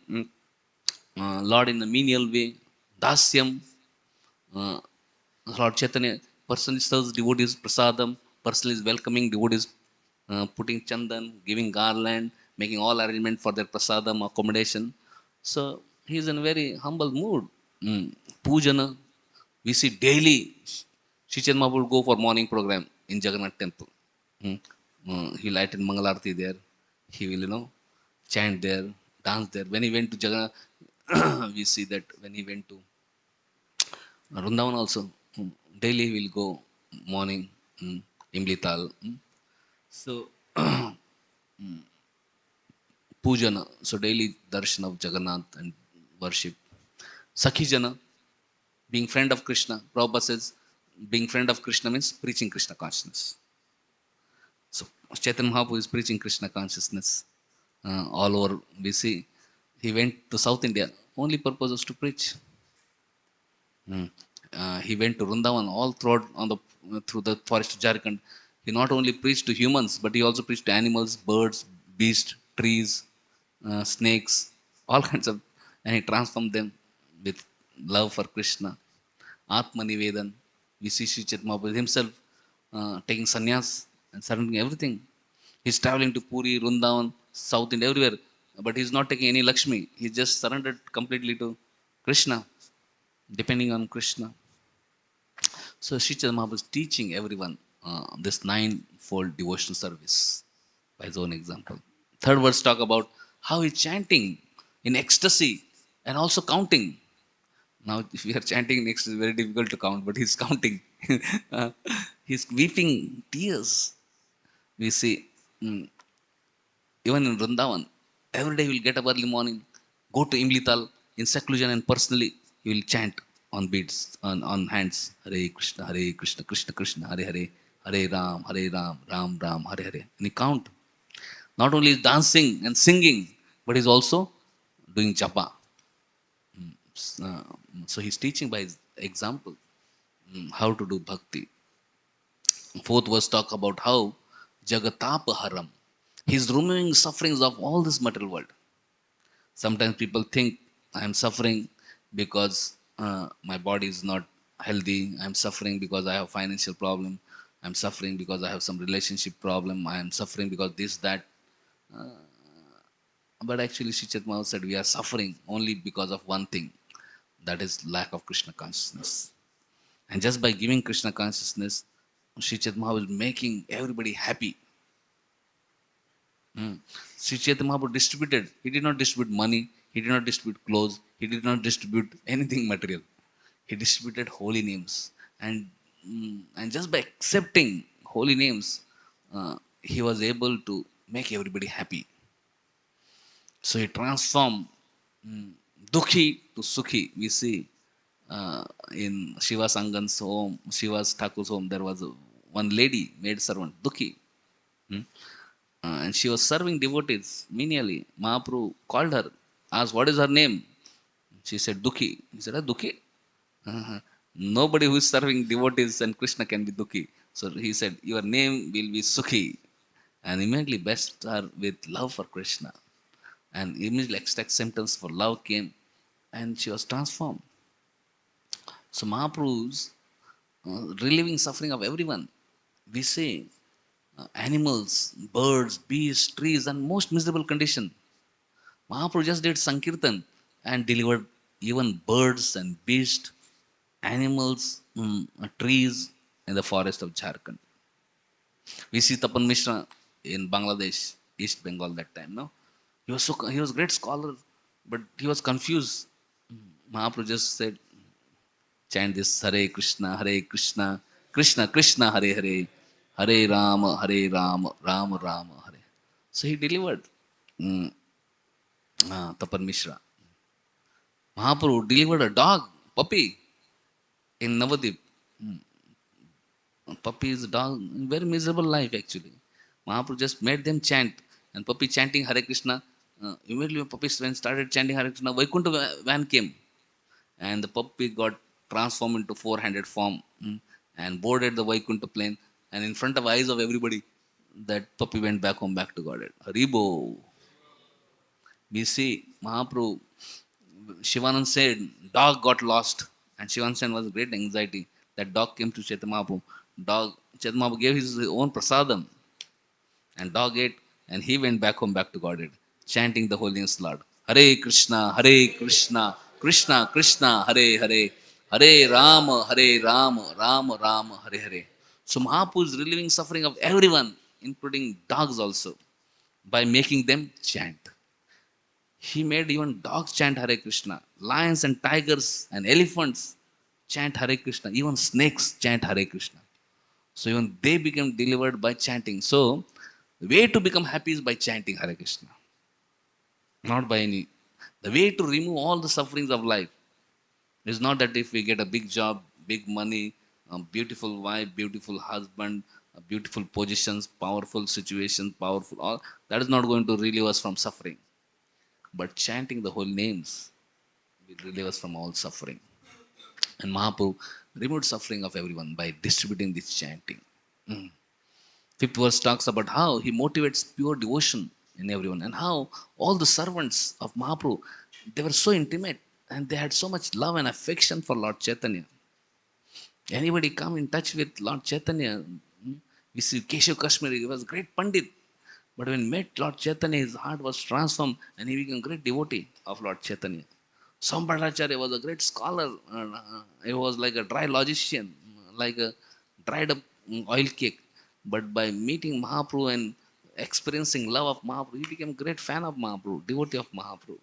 Lord in a menial way. Dasyam, uh, Lord Chaitanya personally serves devotees prasadam, personally is welcoming devotees, putting chandan, giving garland, making all arrangement for their prasadam accommodation. So he is in a very humble mood. Pujana, we see daily Sri Chaitanya Mahaprabhu will go for morning program in Jagannath temple. Mm. He will attend Mangalarti there. He will, chant there, dance there. When he went to Jagannath, we see that when he went to Vrindavan also, daily he will go morning, Imlital. So, Pujana, so daily darshan of Jagannath and worship. Sakhijana, being friend of Krishna. Prabhupada says, being friend of Krishna means preaching Krishna consciousness. So, Chaitanya Mahaprabhu is preaching Krishna consciousness all over. We see he went to South India, only purpose was to preach. He went to Vrindavan all throughout through the forest of Jharkhand. He not only preached to humans, but he also preached to animals, birds, beasts, trees, snakes, all kinds of, and he transformed them with love for Krishna. Atma Nivedan. We see Sri Chaitanya Mahaprabhu himself taking sannyas and surrendering everything. He's traveling to Puri, Vrindavan, South India, everywhere, but he's not taking any Lakshmi. He just surrendered completely to Krishna, depending on Krishna. So Sri Chaitanya Mahaprabhu is teaching everyone this ninefold devotional service by his own example. Third verse talk about how he's chanting in ecstasy and also counting. Now, if we are chanting in ecstasy, it's very difficult to count, but he's counting. Uh, he's weeping tears. We see even in Vrindavan, every day he will get up early morning, go to Imlital in seclusion, and personally he will chant on beads, on hands. Hare Krishna, Krishna Krishna, Hare Hare, Hare Ram, Ram Ram, Hare Hare. And he count. Not only is dancing and singing, but he's also doing japa. Uh, so he's teaching by his example how to do bhakti. Fourth verse talk about how Jagatapaharam. He's removing sufferings of all this material world. Sometimes people think I am suffering because my body is not healthy. I am suffering because I have financial problem. I am suffering because I have some relationship problem. I am suffering because this, that. But actually, Sri Chaitanya said we are suffering only because of one thing, that is lack of Krishna consciousness. And just by giving Krishna consciousness, Sri Chaitanya is making everybody happy. Sri Chaitanya Mahaprabhu distributed. He did not distribute money. He did not distribute clothes. He did not distribute anything material. He distributed holy names. And just by accepting holy names, he was able to make everybody happy. So he transformed Dukhi to Sukhi. We see in Shiva Sangan's home, Shiva's Thakur's home, there was one lady, maid servant, Dukhi. Hmm? And she was serving devotees menially. Mahaprabhu called her, asked, what is her name? She said, Dukhi. He said, Dukhi? Uh-huh. Nobody who is serving devotees and Krishna can be Dukhi. So he said, your name will be Sukhi. And immediately blessed her with love for Krishna. And immediately ecstatic symptoms for love came and she was transformed. So Mahaprabhu's relieving suffering of everyone. We say animals, birds, beasts, trees, and most miserable condition. Mahaprabhu just did Sankirtan and delivered even birds and beasts, animals, trees in the forest of Jharkhand. We see Tapan Mishra in Bangladesh, East Bengal that time, no? He was a great scholar, but he was confused. Mahaprabhu just said, chant this Hare Krishna, Krishna Krishna, Hare Hare, Hare Rama, Rama Rama, Hare. So he delivered mm, Tapan Mishra. Mahaprabhu delivered a dog, puppy, in Navadip. Puppy is a dog, very miserable life actually. Mahaprabhu just made them chant, and puppy chanting Hare Krishna. Immediately, when puppy when started chanting Hare Krishna, Vaikuntha van came, and the puppy got transformed into four-handed form and boarded the Vaikuntha plane. And in front of eyes of everybody, that puppy went back home, back to Godhead. Haribo. We see Mahaprabhu, Shivanand said, dog got lost. And Shivanand said was great anxiety. That dog came to Chaitanya Mahaprabhu. Dog, Chaitanya Mahaprabhu gave his own prasadam. And dog ate, and he went back home, back to Godhead, chanting the holy names Lord. Hare Krishna, Krishna Krishna, Hare Hare, Hare Rama, Rama Rama, Hare Hare. So Mahaprabhu is relieving suffering of everyone, including dogs also, by making them chant. He made even dogs chant Hare Krishna, lions and tigers and elephants chant Hare Krishna, even snakes chant Hare Krishna. So even they became delivered by chanting. So the way to become happy is by chanting Hare Krishna, not by any. The way to remove all the sufferings of life is not that if we get a big job, big money, a beautiful wife, beautiful husband, beautiful positions, powerful situations, powerful all, that is not going to relieve us from suffering. But chanting the holy names will relieve us from all suffering. And Mahaprabhu removed suffering of everyone by distributing this chanting. Mm. Fifth verse talks about how he motivates pure devotion in everyone and how all the servants of Mahaprabhu, they were so intimate and they had so much love and affection for Lord Chaitanya. Anybody come in touch with Lord Chaitanya, we see Keshav Kashmiri, he was a great Pandit. But when met Lord Chaitanya, his heart was transformed and he became a great devotee of Lord Chaitanya. Sambhadacharya was a great scholar. He was like a dry logician, like a dried up oil cake. But by meeting Mahaprabhu and experiencing love of Mahaprabhu, he became a great fan of Mahaprabhu, devotee of Mahaprabhu.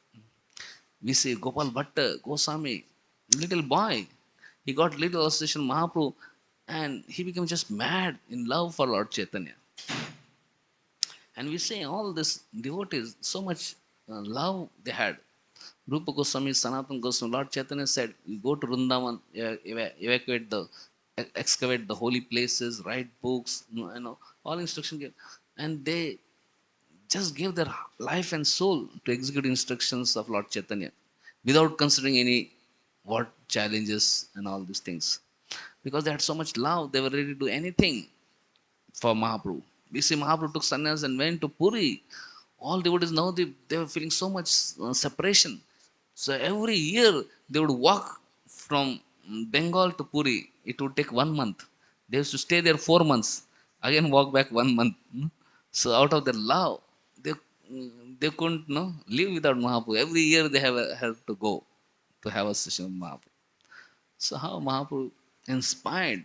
We see Gopal Bhatta, Goswami, little boy. He got little association Mahaprabhu and he became just mad in love for Lord Chaitanya. And we see all these devotees, so much love they had. Rupa Goswami, Sanatana Goswami, Lord Chaitanya said, you go to Vrindavan, evacuate the, excavate the holy places, write books, all instruction given. And they just gave their life and soul to execute instructions of Lord Chaitanya without considering any what challenges and all these things. Because they had so much love, they were ready to do anything for Mahaprabhu. We see Mahaprabhu took sannyas and went to Puri. All devotees now they were feeling so much separation. So every year they would walk from Bengal to Puri. It would take 1 month. They used to stay there 4 months. Again walk back 1 month. So out of their love, they they couldn't live without Mahaprabhu. Every year they had to go to have a session with Mahaprabhu. So how Mahaprabhu inspired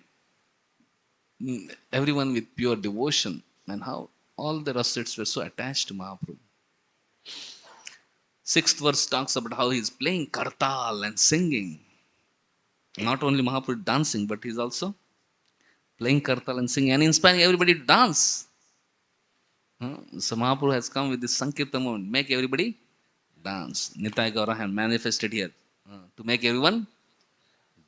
everyone with pure devotion and how all the Rasids were so attached to Mahaprabhu. Sixth verse talks about how he's playing kartal and singing. Not only Mahaprabhu dancing, but he's also playing kartal and singing and inspiring everybody to dance. So Mahaprabhu has come with this Sankirtan movement, make everybody dance. Nitai Gaura has manifested here to make everyone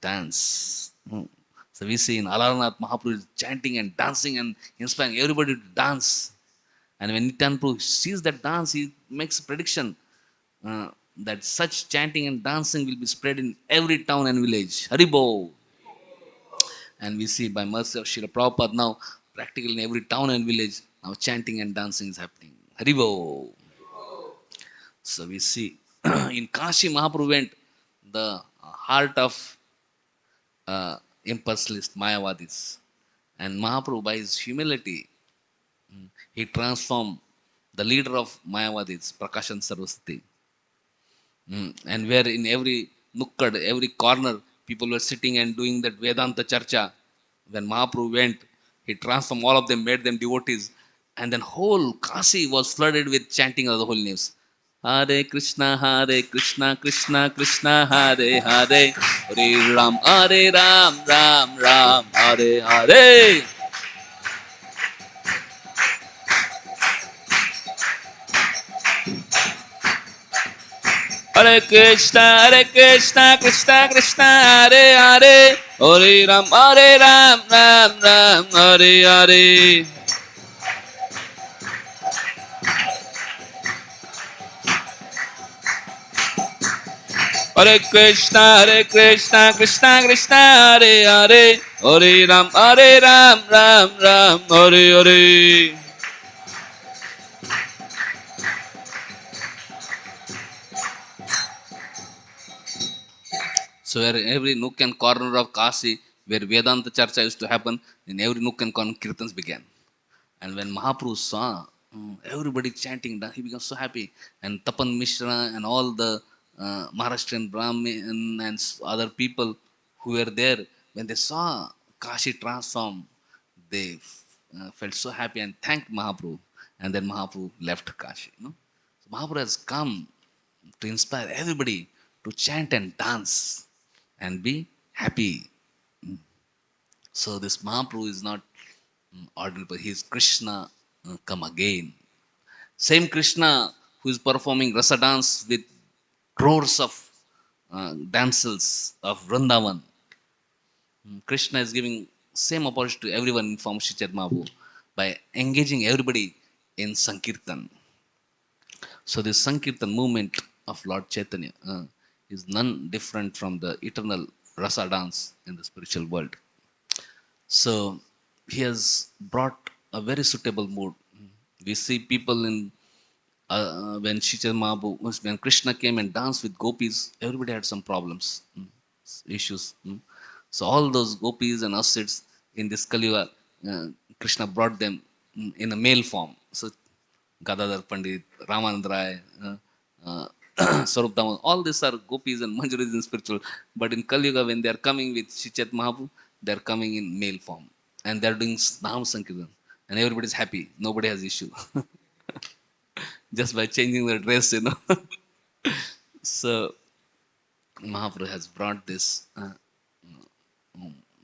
dance. So we see in Acaryaratna Mahaprabhu is chanting and dancing and inspiring everybody to dance. And when Nityan Prabhu sees that dance, he makes a prediction that such chanting and dancing will be spread in every town and village. Haribo! And we see by mercy of Srila Prabhupada now, practically in every town and village, now chanting and dancing is happening. Haribo! So we see in Kashi Mahaprabhu went, the heart of impulsive Mayavadis. And Mahaprabhu, by his humility, he transformed the leader of Mayavadis, Prakashan Saraswati. And where in every nukkad, every corner, people were sitting and doing that Vedanta Charcha. When Mahaprabhu went, he transformed all of them, made them devotees. And then whole Kasi was flooded with chanting of the holy names. Hare Krishna, Krishna Krishna, Hare Hare, Hare Ram, Ram Ram, Hare Hare. Hare Krishna, Krishna Krishna, Hare Hare, Hare Ram, Ram Ram, Hare Hare. Hare Krishna, Krishna Krishna, Hare Hare, Hare Ram, Ram Ram, Hare Hare. So where every nook and corner of Kashi, where Vedanta Charcha used to happen, in every nook and corner kirtans began. And when Mahaprabhu saw everybody chanting, he became so happy. And Tapan Mishra and all the Maharashtrian Brahmin and other people who were there, when they saw Kashi transform, they felt so happy and thanked Mahaprabhu. And then Mahaprabhu left Kashi. So Mahaprabhu has come to inspire everybody to chant and dance and be happy. So this Mahaprabhu is not ordinary, but he is Krishna come again. Same Krishna who is performing rasa dance with crores of damsels of Vrindavan. Krishna is giving same opportunity to everyone in form of Shri Mahaprabhu by engaging everybody in Sankirtan. So this Sankirtan movement of Lord Chaitanya is none different from the eternal rasa dance in the spiritual world. So he has brought a very suitable mood. We see people in when Shichar Mahabu, when Krishna came and danced with gopis, everybody had some problems, issues. So all those gopis and ascets in this Kaliva, Krishna brought them in a male form. So Gadadhar Pandit, Ramanand Rai, Swarup Daman, all these are gopis and manjaris in spiritual. But in Kali Yuga, when they are coming with Shichat Mahaprabhu, they are coming in male form. And they are doing Nam Sankirtan. And everybody is happy. Nobody has issue. Just by changing their dress. So Mahaprabhu has brought this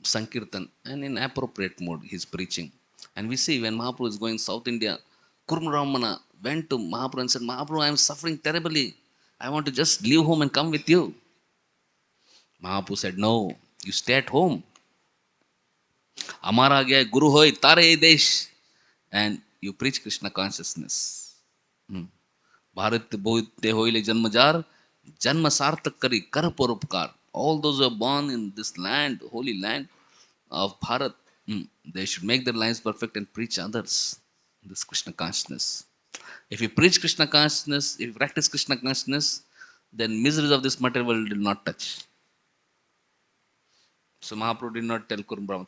Sankirtan and in appropriate mode he is preaching. And we see when Mahaprabhu is going South India, Kurmaramana went to Mahaprabhu and said, Mahaprabhu, I am suffering terribly. I want to just leave home and come with you. Mahaprabhu said, no, you stay at home. Amara gaya Guru hoy tare desh. And you preach Krishna consciousness. Bharat boite hoile janmajar, janma sartak kari kar paropkar. All those who are born in this land, holy land of Bharat, they should make their lives perfect and preach others this Krishna consciousness. If you preach Krishna consciousness, if you practice Krishna consciousness, then miseries of this material world will not touch. So Mahaprabhu did not tell Kurum Brahma,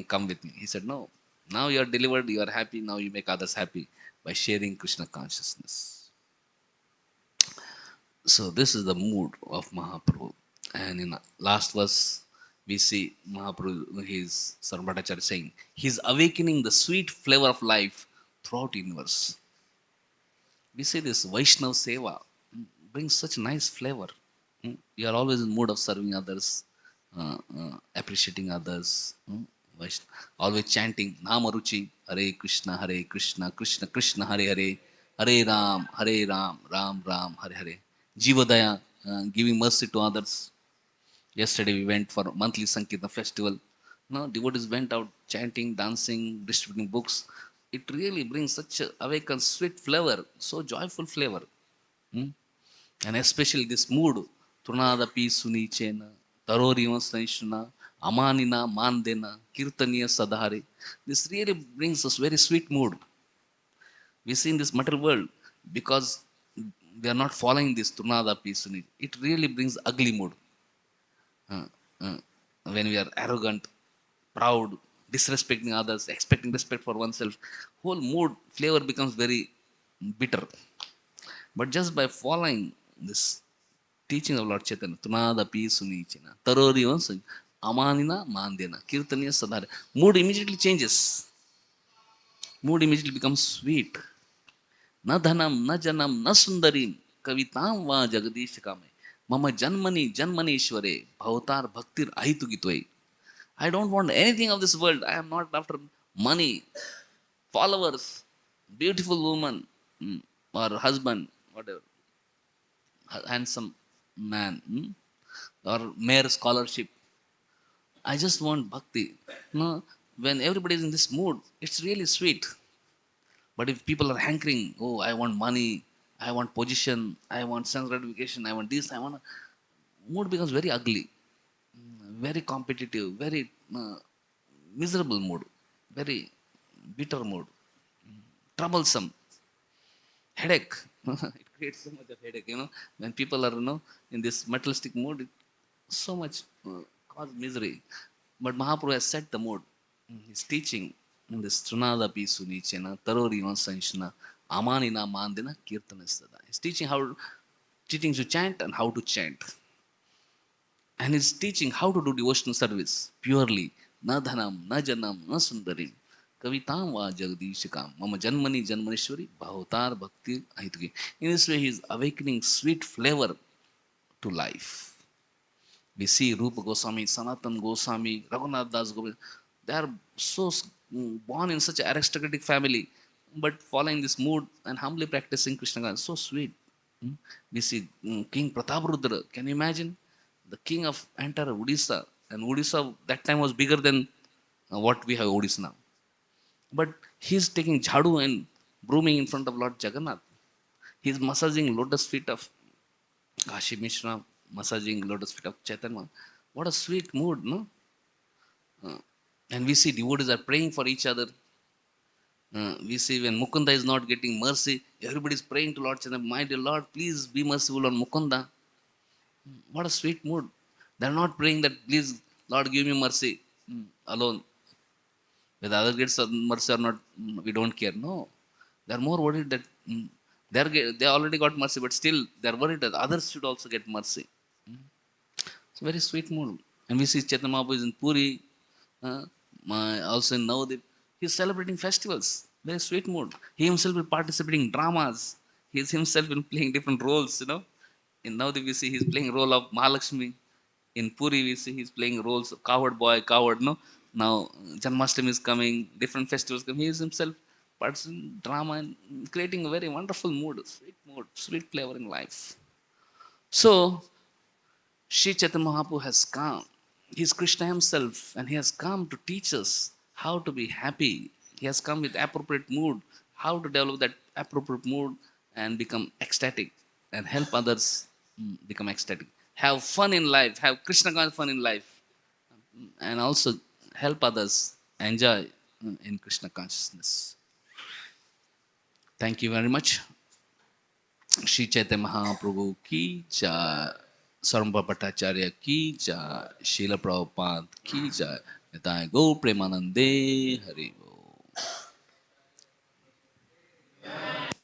come with me. He said, no, now you are delivered, you are happy, now you make others happy by sharing Krishna consciousness. So this is the mood of Mahaprabhu. And in the last verse, we see Mahaprabhu, his Sarvabhattacharya saying, he's awakening the sweet flavor of life throughout the universe. We see this Vaishnava Seva brings such nice flavor. You are always in mood of serving others, appreciating others, always chanting Namaruchi, Hare Krishna, Krishna Krishna, Hare Hare, Hare Ram, Ram Ram, Hare Hare. Jivadaya, giving mercy to others. Yesterday we went for monthly Sankirtan festival. Devotees went out chanting, dancing, distributing books. It really brings such a awakened sweet flavor, so joyful flavor. And especially this mood, Trunada Pi Sunichena, Taroriva Sanishna, Amanina Mandena, Kirtaniya Sadhari. This really brings us very sweet mood. We see in this material world, because we are not following this Trunada Pi Suni, it really brings ugly mood. When we are arrogant, proud, disrespecting others, expecting respect for oneself, whole mood flavor becomes very bitter. But just by following this teaching of Lord Chaitanya, Tunada Pi Sunichina, Tarori Vansa, Amanina Mandena, Kirtaniya Sadhara, mood immediately changes. Mood immediately becomes sweet. Na dhanam, na janam, na sundarim. कवितां वा जगदीश कामे मम जन्मनि जन्मनीश्वरे भवतार भक्तिर अहितु गित्वै. I don't want anything of this world. I am not after money, followers, beautiful woman, or husband, whatever, handsome man, or mere scholarship. I just want bhakti. No, when everybody is in this mood, it's really sweet. But if people are hankering, oh, I want money, I want position, I want sense gratification, I want this, I want, mood becomes very ugly, very competitive, very miserable mood, very bitter mood, troublesome, headache. It creates so much of headache, when people are, in this materialistic mood, it so much cause misery. But Mahaprabhu has set the mood. He's teaching in this Trunada Pisu Nichena, Tarorino Sanshna, Amanina Mandina, Kirtanastada. He's teaching to chant and how to chant. And he's teaching how to do devotional service purely. Na dhanam, na janam, na sundarim. Kavitam va jagdishikam. Mama janmani janmanishwari bhavatar bhakti ahituki. In this way, he is awakening sweet flavor to life. We see Rupa Goswami, Sanatan Goswami, Raghunath Das Govind. They are so born in such an aristocratic family, but following this mood and humbly practicing Krishna consciousness. So sweet. We see King Prataparudra. Can you imagine? The king of entire Odisha. And Odisha that time was bigger than what we have Odisha now. But he's taking jhadu and brooming in front of Lord Jagannath. He's massaging lotus feet of Kashi Mishra, massaging lotus feet of Chaitanya. What a sweet mood, no? And we see devotees are praying for each other. We see when Mukunda is not getting mercy, everybody is praying to Lord Chaitanya, my dear Lord, please be merciful on Mukunda. What a sweet mood. They are not praying that, please, Lord, give me mercy alone. Whether other gets mercy or not, we don't care. No. They are more worried that they already got mercy, but still they are worried that others should also get mercy. It's a very sweet mood. And we see Chaitanya Mahaprabhu is in Puri, also in Navadip. He is celebrating festivals. Very sweet mood. He himself will participate in dramas. He is himself in playing different roles. In Navadip we see he is playing role of Mahalakshmi. In Puri we see he is playing roles of coward boy, coward, no? Now Janmashtami is coming, different festivals come. He is himself participating in drama and creating a very wonderful mood, sweet flavor in life. So Sri Chaitanya Mahaprabhu has come. He is Krishna himself and he has come to teach us how to be happy. He has come with appropriate mood, how to develop that appropriate mood and become ecstatic and help others become ecstatic. Have fun in life, have Krishna conscious fun in life, and also help others enjoy in Krishna consciousness. Thank you very much. Shri Chaitanya Mahaprabhu ki jai, Sarva Bhattacharya ki jai, Srila Prabhupada ki jai, Nitai Gaur Premanande Hari.